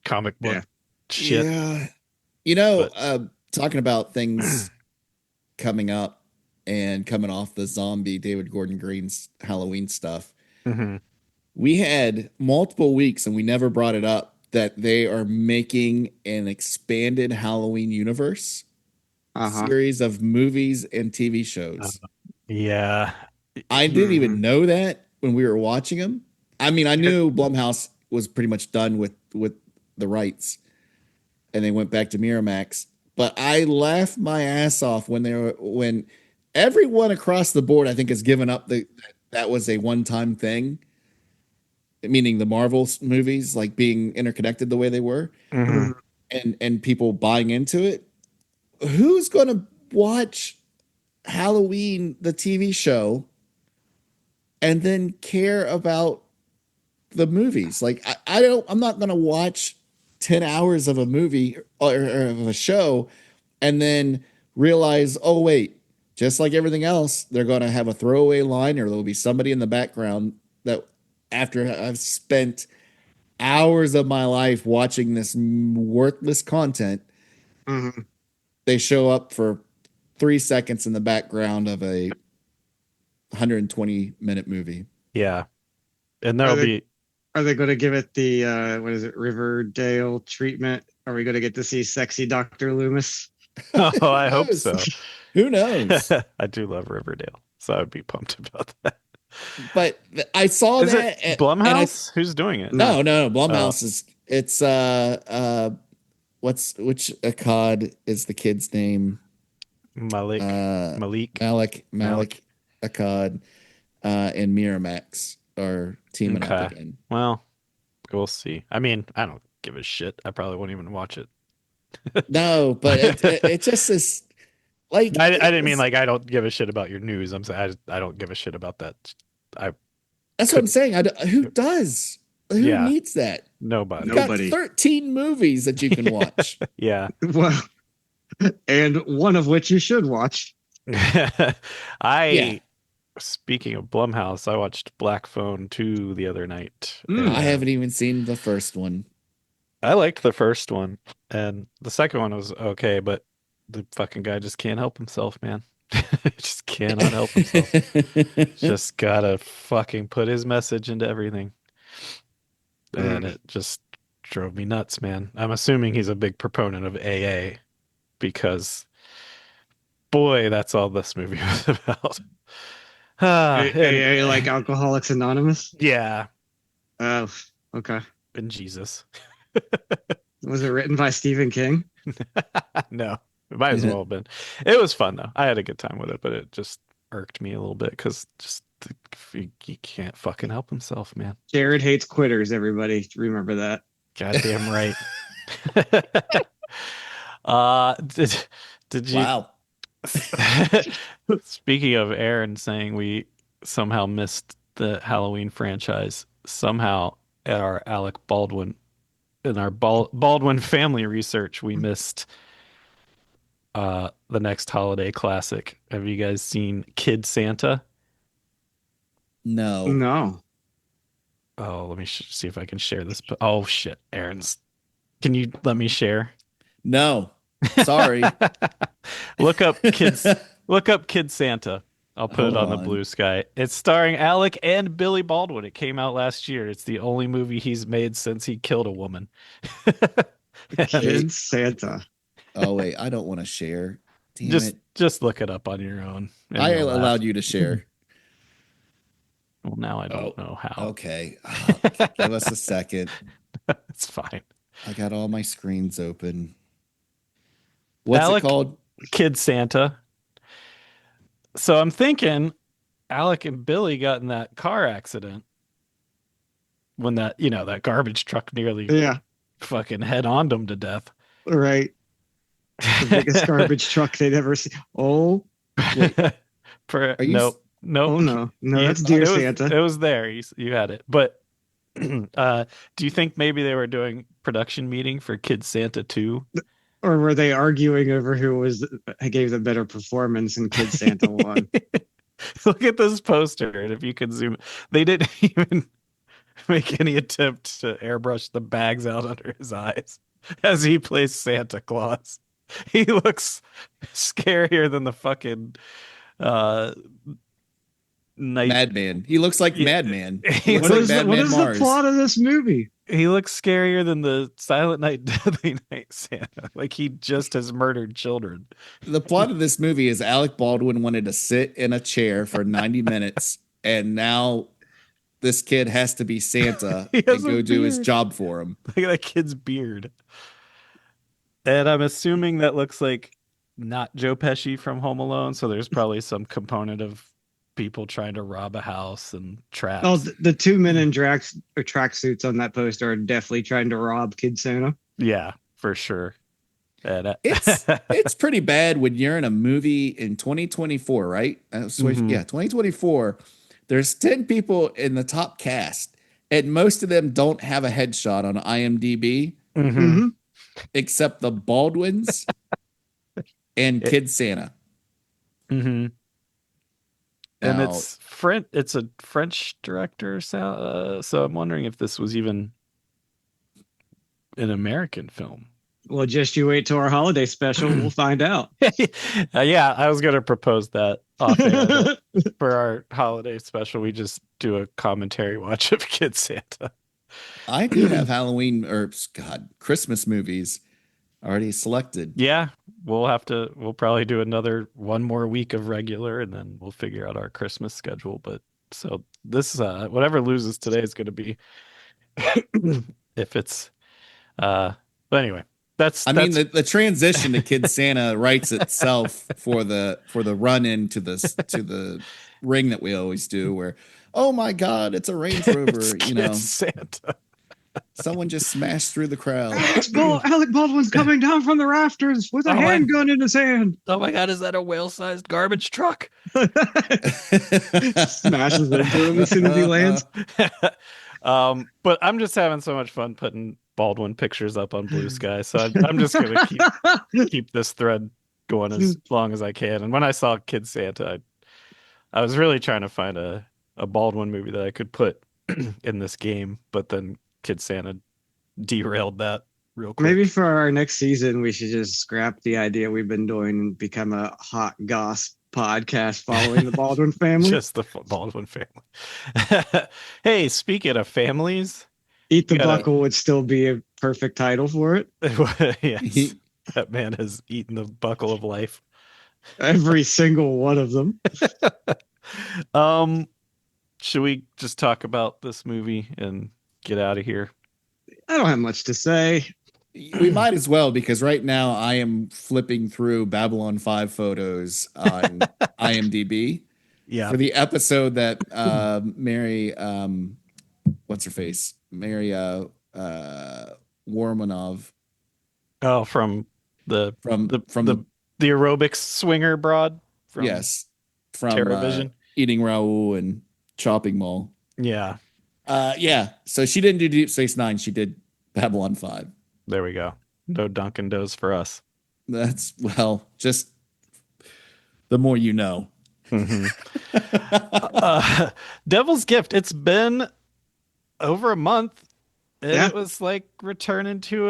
comic book Yeah. shit. Yeah. Talking about things coming up and coming off the zombie David Gordon Green's Halloween stuff. Mhm. We had multiple weeks and we never brought it up that they are making an expanded Halloween universe series of movies and TV shows. Yeah. I didn't even know that when we were watching them. I mean, I knew Blumhouse was pretty much done with the rights and they went back to Miramax, but I laughed my ass off when everyone across the board, I think, has given up that was a one-time thing, meaning the Marvel movies like being interconnected the way they were, Mhm. and people buying into it. Who's going to watch Halloween, the TV show, and then care about the movies? Like, I'm not going to watch 10 hours of a movie or of a show and then realize, oh, wait, just like everything else, they're going to have a throwaway line or there'll be somebody in the background that after I've spent hours of my life watching this worthless content, they show up for 3 seconds in the background of a 120-minute movie. Yeah. And there'll be. Are they going to give it the Riverdale treatment? Are we going to get to see sexy Dr. Loomis? Oh, I hope so. Who knows? I do love Riverdale, so I would be pumped about that. But I saw Is that. it Blumhouse? Who's doing it? No. Blumhouse is. It's which Akkad is the kid's name? Malik Malik Akkad and Miramax are teaming up Okay. again. Well, we'll see. I mean, I don't give a shit. I probably won't even watch it. No, but it just is like I didn't mean like I don't give a shit about your news. I'm saying I don't give a shit about that. That's what I'm saying. Who does? Who Yeah. needs that? Nobody. You've Nobody. got 13 movies that you can watch. Yeah. Well, and one of which you should watch. I Yeah. Speaking of Blumhouse, I watched Black Phone 2 the other night. Mm. I haven't even seen the first one. I liked the first one, and the second one was okay, but the fucking guy just can't help himself, man. Just cannot help himself. Just gotta fucking put his message into everything. And Mm. it just drove me nuts, man. I'm assuming he's a big proponent of AA because boy, that's all this movie was about. And Like Alcoholics Anonymous. yeah, Oh, okay. and Jesus. Was it written by Stephen King? No, it might as well have been. It was fun though. I had a good time with it, but it just irked me a little bit because he can't fucking help himself, man. Jared hates quitters. Everybody, remember that. Goddamn right. Did you Wow. speaking of Aaron saying we somehow missed the Halloween franchise, somehow at our Alec Baldwin in our Baldwin family research, we missed the next holiday classic. Have you guys seen Kid Santa? No. No. Oh, let me see if I can share this. Oh shit, Aaron's. Can you let me share? No. Sorry. Look up kids. Look up Kid Santa. I'll put it Hold on the on. blue sky. It's starring Alec and Billy Baldwin. It came out last year. It's the only movie he's made since he killed a woman. Kid Santa. Oh wait, I don't want to share. Damn just it. just look it up on your own. And I you'll laugh. allowed you to share. Well, now I don't Oh, know how. Okay. Give us a second. It's fine. I got all my screens open. What's Alec, it called? Kid Santa. So I'm thinking Alec and Billy got in that car accident when that garbage truck nearly Yeah, fucking head-oned them to death. right. The biggest garbage truck they'd ever seen. Oh, Wait, are you? Nope. oh Nope. no. No, that's Dear it was, Santa. It was there. You had it. But do you think maybe they were doing production meeting for Kid Santa 2? Or were they arguing over who gave the better performance in Kid Santa 1? Look at this poster, and if you can zoom, they didn't even make any attempt to airbrush the bags out under his eyes as he plays Santa Claus. He looks scarier than the fucking uh night. Madman. He looks like Yeah. Madman. He He looks What like is the, what Madman is Mars. the plot of this movie? He looks scarier than the Silent Night, Deadly Night Santa. Like he just has murdered children. The plot of this movie is Alec Baldwin wanted to sit in a chair for 90 minutes, and now this kid has to be Santa He has and a go do his beard. job for him. Look at that kid's beard. And I'm assuming that looks like not Joe Pesci from Home Alone, so there's probably some component of people trying to rob a house and traps. Oh, the two men in tracksuits on that poster are definitely trying to rob Kid Santa. Yeah, for sure. And, It's pretty bad when you're in a movie in 2024, right? Mhm. Yeah, 2024. There's 10 people in the top cast, and most of them don't have a headshot on IMDb, Mhm. Mhm. except the Baldwins and Kid Santa. Mhm. And Now, it's a French director, so I'm wondering if this was even an American film. Well, just you wait till our holiday special. We'll find out. Yeah, I was gonna propose that off air, that for our holiday special, we just do a commentary watch of Kid Santa. I do have Halloween or Christmas movies already selected. Yeah, we'll probably do one more week of regular, and then we'll figure out our Christmas schedule. But so this whatever loses today is gonna be if it's but anyway. I mean, the transition to Kid Santa writes itself for the run into the ring that we always do, where, oh my God, it's a Range Rover, It's Santa. someone just smashed through the crowd. Alec Baldwin's coming down from the rafters with a handgun in his hand. Oh my God, is that a whale-sized garbage truck? Smashes into him as soon as he lands. But I'm just having so much fun putting Baldwin pictures up on Blue Sky, so I'm just gonna keep this thread going as long as I can. And when I saw Kid Santa, I was really trying to find a Baldwin movie that I could put in this game, but then Kid Santa derailed that real quick. Maybe for our next season, we should just scrap the idea we've been doing and become a hot goss podcast following the Baldwin family. Just the Baldwin family. Hey, speaking of families, Eat the gotta- Buckle would still be a perfect title for it. yes, that man has eaten the buckle of life. Every single one of them. Should we just talk about this movie and get out of here? I don't have much to say. We might as well, because right now I am flipping through Babylon 5 photos on IMDb Yeah. for the episode that Mary, what's her face? Mary Warmanov Oh, from the from the aerobics swinger broad from yes, from Terrorvision. Eating Raoul and Chopping Mall. Yeah. Yeah. So she didn't do Deep Space Nine. She did Babylon 5. There we go. No Dunkin' Does for us. That's, well, just the more you know. Devil's Gift. It's been over a month. And Yeah. It was like returning to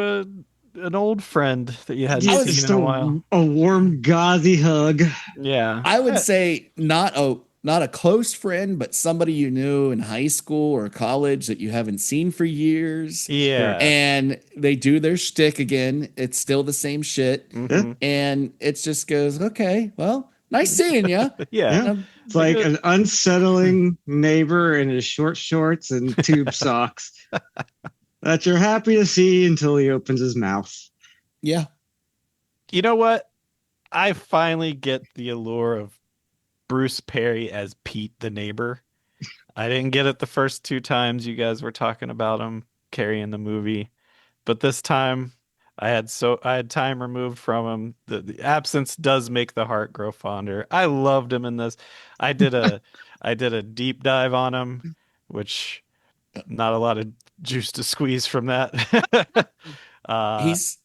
an old friend that you hadn't Yeah, seen just in a while. a warm, gauzy hug. Yeah. I would say not a close friend, but somebody you knew in high school or college that you haven't seen for years. Yeah. And they do their shtick again. It's still the same shit. Mhm. And it just goes, okay, well, nice seeing you. Yeah. It's like an unsettling neighbor in his short shorts and tube socks that you're happy to see until he opens his mouth. Yeah. You know what? I finally get the allure of Bruce Perry as Pete the neighbor. I didn't get it the first two times you guys were talking about him carrying the movie, but this time I had time removed from him. The absence does make the heart grow fonder. I loved him in this. I did a deep dive on him, which not a lot of juice to squeeze from that.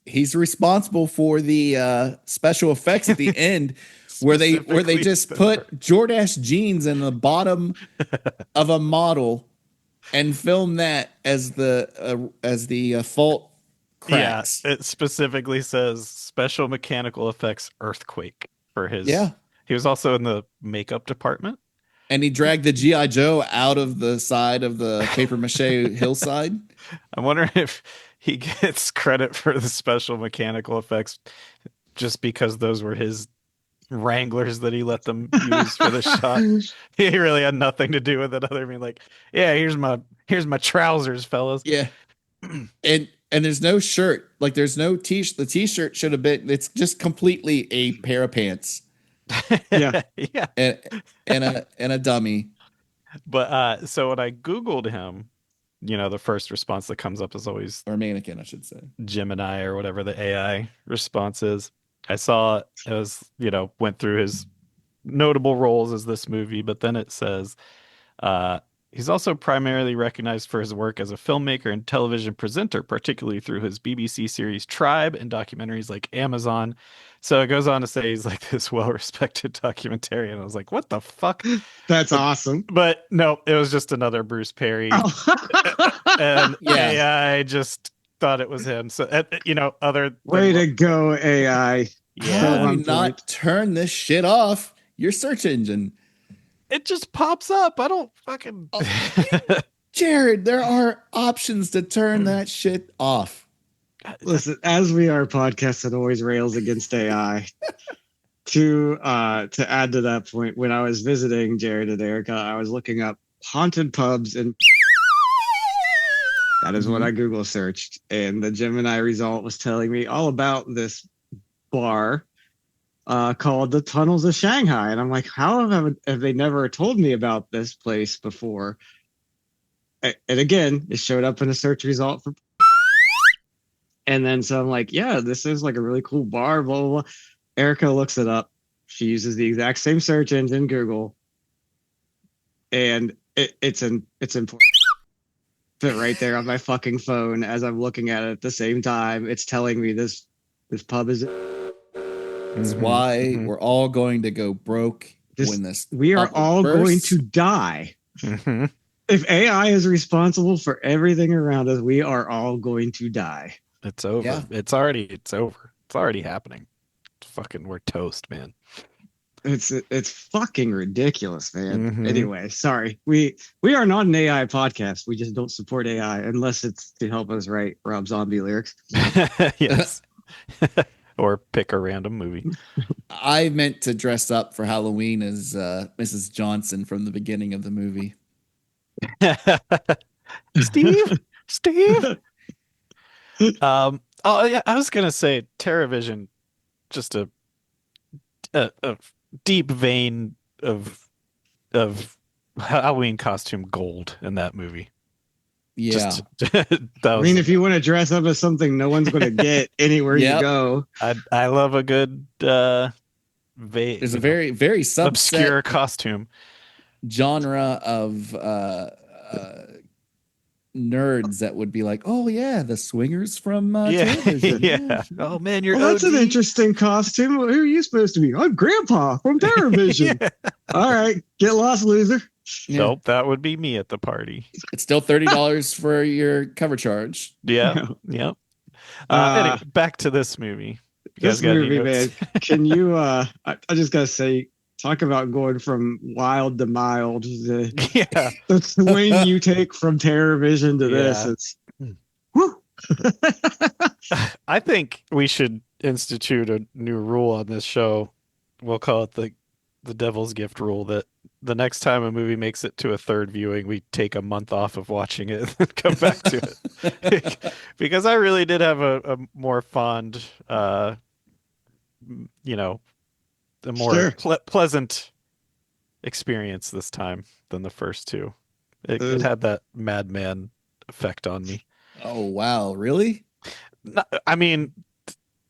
He's responsible for the special effects at the end where they just put Jordache jeans in the bottom of a model and film that as the fault cracks. Yeah, it specifically says special mechanical effects earthquake for his. Yeah. He was also in the makeup department. And he dragged the G.I. Joe out of the side of the paper mache hillside. I'm wondering if he gets credit for the special mechanical effects just because those were his Wranglers that he let them use for the shot. He really had nothing to do with it other than being like, yeah, here's my trousers, fellas. Yeah. And there's no shirt. Like there's no t-shirt. The t-shirt should have been, it's just completely a pair of pants. Yeah. Yeah. And a dummy. But so when I Googled him, the first response that comes up is always Or mannequin, I should say. Gemini or whatever the AI response is. I saw it was, went through his notable roles as this movie, but then it says he's also primarily recognized for his work as a filmmaker and television presenter, particularly through his BBC series Tribe and documentaries like Amazon. So it goes on to say he's like this well-respected documentarian. I was like, what the fuck? That's awesome. But no, it was just another Bruce Perry. And Yeah. AI just thought it was him. So, other Way to go, AI. Yeah. How do on you not turn this shit off? Your search engine. It just pops up. I don't fucking. Jared, there are options to turn that shit off. Listen, as we are a podcast that always rails against AI. To add to that point, when I was visiting Jared and Erica, I was looking up haunted pubs, and that is what I Google searched, and the Gemini result was telling me all about this bar called the Tunnels of Shanghai, and I'm like, how have they never told me about this place before? And again, it showed up in a search result for, and then so I'm like, yeah, this is like a really cool bar. Blah blah blah. Erica looks it up. She uses the exact same search engine, Google, and it's important. Fit right there on my fucking phone as I'm looking at it at the same time. It's telling me this pub is. It's Mhm, why mhm, we're all going to go broke when this We are bubble all going bursts. to die. mhm. If AI is responsible for everything around us, we are all going to die. It's over. Yeah. It's over. It's already happening. Fucking, we're toast, man. It's fucking ridiculous, man. Mhm. Anyway, sorry. We are not an AI podcast. We just don't support AI unless it's to help us write Rob Zombie lyrics. Yes. Or pick a random movie. I meant to dress up for Halloween as Mrs. Johnson from the beginning of the movie. Steve, Steve. Oh yeah, I was gonna say Terrorvision, just a deep vein of Halloween costume gold in that movie. Yeah. Just that I mean, was if you want to dress up as something no one's going to get anywhere you Yep. go. I love a good There's a very, very subset obscure costume. genre of nerds that would be like, oh yeah, the swingers from Yeah, Terrorvision. yeah. Oh man, you're Well, that's an OG. interesting costume. Who are you supposed to be? I'm Grandpa from Terrorvision. Yeah. All right, get lost, loser. Yeah. Nope, that would be me at the party. It's still $30 for your cover charge. Yeah, yep. Anyway, back to this movie. You guys This got any movie, notes? man. Can you? I just gotta say, talk about going from wild to mild. Yeah. The swing you take from Terrorvision to this. Yeah. It's Hmm. whew. I think we should institute a new rule on this show. We'll call it the Devil's Gift rule, that the next time a movie makes it to a third viewing, we take a month off of watching it and come back to it. Because I really did have a more fond, you know, a more Sure. pleasant experience this time than the first two. It had that madman effect on me. Oh wow, really? I mean,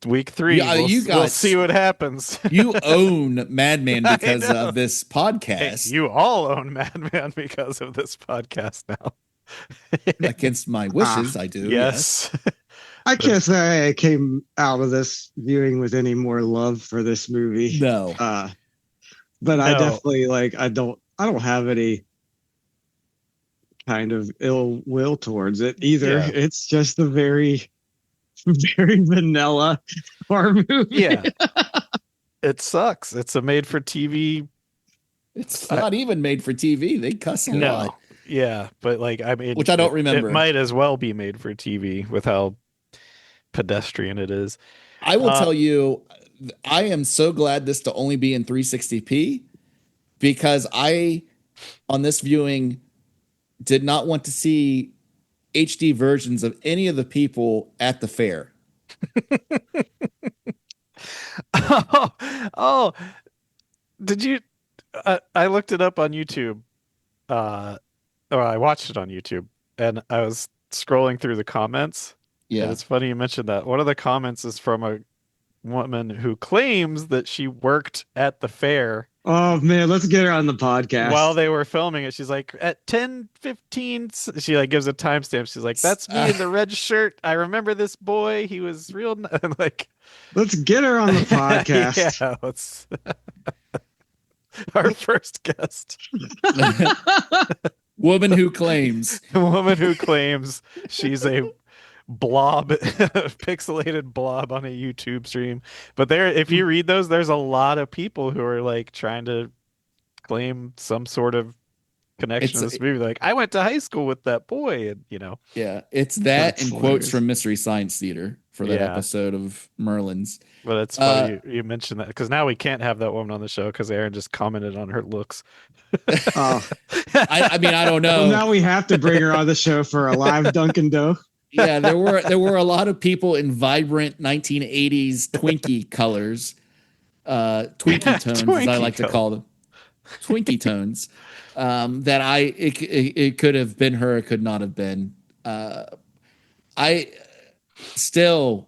week 3, Yeah, we'll see what happens. You own Madman I because know. of this Hey, podcast. you all own Madman because of this podcast now. Against my wishes, I do. Yes. I can't say I came out of this viewing with any more love for this movie. No. But I No. definitely I don't have any kind of ill will towards it either. Yeah. It's just a very, very vanilla horror movie. Yeah. It sucks. It's a made for TV. It's not even made for TV. They cuss a No. lot. Yeah, but like I mean, Which I don't remember. It might as well be made for TV with how pedestrian it is. I will tell you, I am so glad this to only be in 360p because I, on this viewing, did not want to see HD versions of any of the people at the fair. Oh, did you? I looked it up on YouTube, or I watched it on YouTube, and I was scrolling through the comments. And Yeah. it's funny you mentioned that. One of the comments is from a woman who claims that she worked at the fair Oh man, let's get her on the podcast. while they were filming it. She's like, at 10:15, she like gives a timestamp. She's like, that's me in the red shirt. I remember this boy. He was real like. Let's get her on the podcast. Yeah, let's. Our first guest, Woman who claims. a woman who claims she's a blob, pixelated blob on a YouTube stream. But there, if you read those, there's a lot of people who are like trying to claim some sort of connection to this movie. Like, I went to high school with that boy, and Yeah, it's that That's and hilarious. quotes from Mystery Science Theater for that Yeah. episode of Merlin's. But it's funny you mentioned that because now we can't have that woman on the show because Aaron just commented on her looks. Oh, I mean, I don't know. well, now we have to bring her on the show for a live Dunkin' Dough. Yeah, there were a lot of people in vibrant 1980s Twinkie colors, Twinkie tones, as I Twinkie like to color. call them, Twinkie tones. That it could have been her, it could not have been. I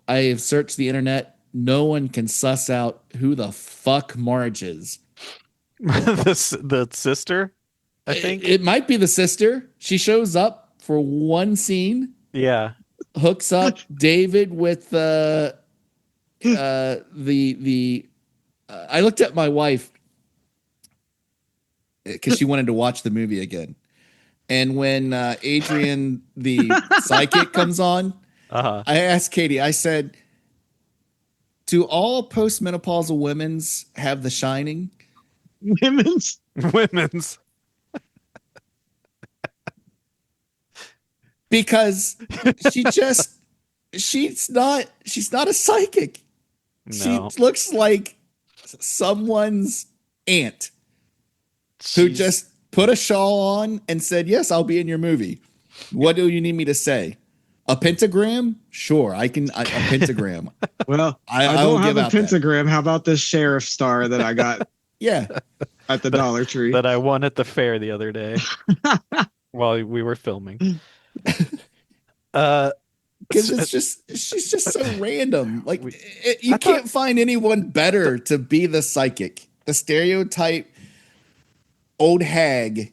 have searched the internet. No one can suss out who the fuck Marge is. The sister, I think. It might be the sister. She shows up for one scene. Yeah. Hooks up David with the I looked at my wife because she wanted to watch the movie again. And when Adrian, the psychic, comes on, Uh-huh. I asked Katie, I said, do all postmenopausal women's have the shining? Women's. Women's. Because she's not a psychic. No. She looks like someone's aunt who She's- just put a shawl on and said, yes, I'll be in your movie. What do you need me to say? A pentagram? Sure, a pentagram. Well, I I will don't have give a out that. pentagram. How about this sheriff star that I got Yeah. at the Dollar Tree? that I won at the fair the other day while we were filming. Because she's just so random. Like We- you I can't find anyone better to be the psychic, the stereotype old hag,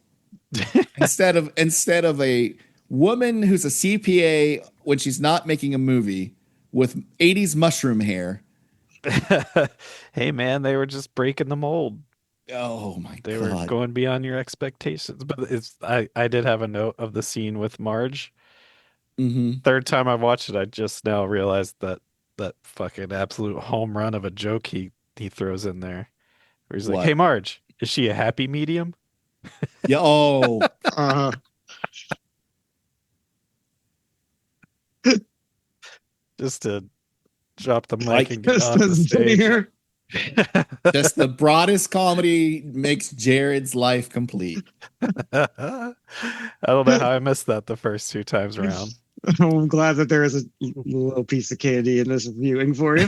instead of a woman who's a CPA when she's not making a movie with 80s mushroom hair. Hey man, they were just breaking the mold. Oh my They were god! going beyond your expectations. But I did have a note of the scene with Marge. Mm-hmm. Third time I watched it, I just now realized that fucking absolute home run of a joke he throws in there. Where he's like, What? "Hey Marge, is she a happy medium?" Yeah. Oh, Uh, Just to drop the mic Like, and get just off the as stage. here. just the broadest comedy makes Jared's life complete. I don't know how I missed that the first two times around. I'm glad that there is a little piece of candy in this viewing for you.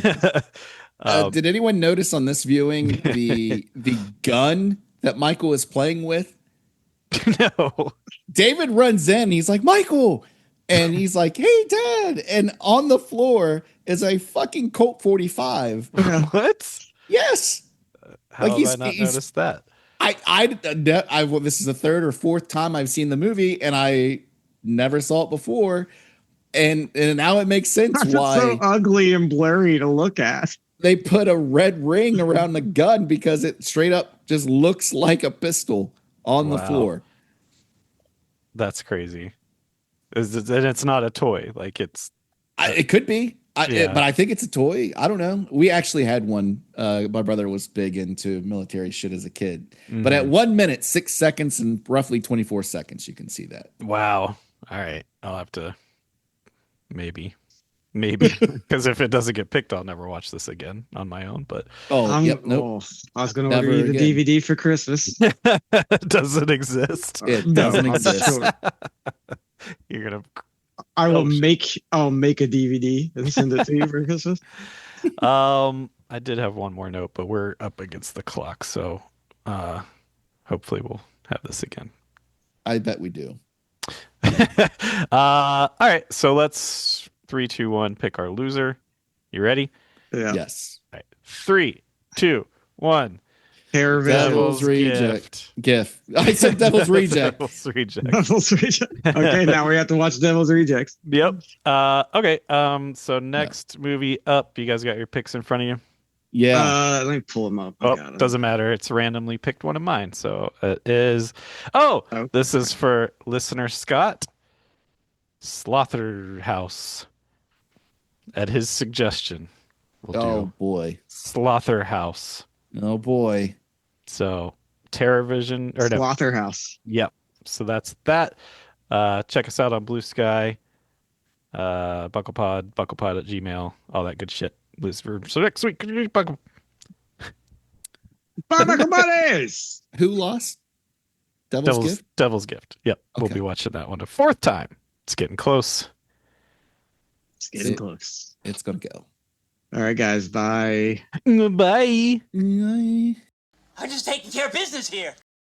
Did anyone notice on this viewing the gun that Michael is playing with? No. David runs in. He's like, Michael. And he's like, hey, Dad. And on the floor is a fucking Colt 45. What? Yes. How Like, have I not noticed that? Well, this is the third or fourth time I've seen the movie, and I never saw it before. And now it makes sense It's why so ugly and blurry to look at. they put a red ring around the gun, because it straight up just looks like a pistol on the Wow. floor. That's crazy. And it's not a toy. Like it's It could be, Yeah. but I think it's a toy. I don't know. We actually had one. My brother was big into military shit as a kid. But at 1 minute, 6 seconds, and roughly 24 seconds, you can see that. wow. All right. I'll have to maybe because if it doesn't get picked, I'll never watch this again on my own. But Oh, yep, nope. I was going to Never order you the again. DVD for Christmas. it doesn't exist. It No, doesn't I'm exist. sure. You're gonna I'll Oh, make a DVD and send it to you for Christmas. I did have one more note, but we're up against the clock, so hopefully we'll have this again. I bet we do. All right, so let's 3, 2, 1 pick our loser. You ready? Yeah. Yes. All right. 3, 2, 1. Terrorvision. Devil's Reject. GIF. I said Devil's Reject. Devil's Reject. Devil's Reject. Okay, now we have to watch Devil's Rejects. Yep. Okay. So next movie up. You guys got your picks in front of you? Yeah. Let me pull them up. I got 'em. Doesn't matter. It's randomly picked one of mine. So it is. Oh, this is for listener Scott Slaughterhouse. At his suggestion, we'll Oh do boy. Slaughterhouse. Oh boy. So Terrorvision or no? Slaughterhouse. Yep. So that's that. Check us out on Blue Sky, bucklepod at Gmail, all that good shit. So next week, Buckle. Bye, buddies. Who lost? Devil's Gift? Devil's Gift. Yep. We'll Okay. be watching that one a fourth time. It's getting close. It's getting close. It's gonna go. All right, guys. Bye. Bye. Mm, I'm just taking care of business here.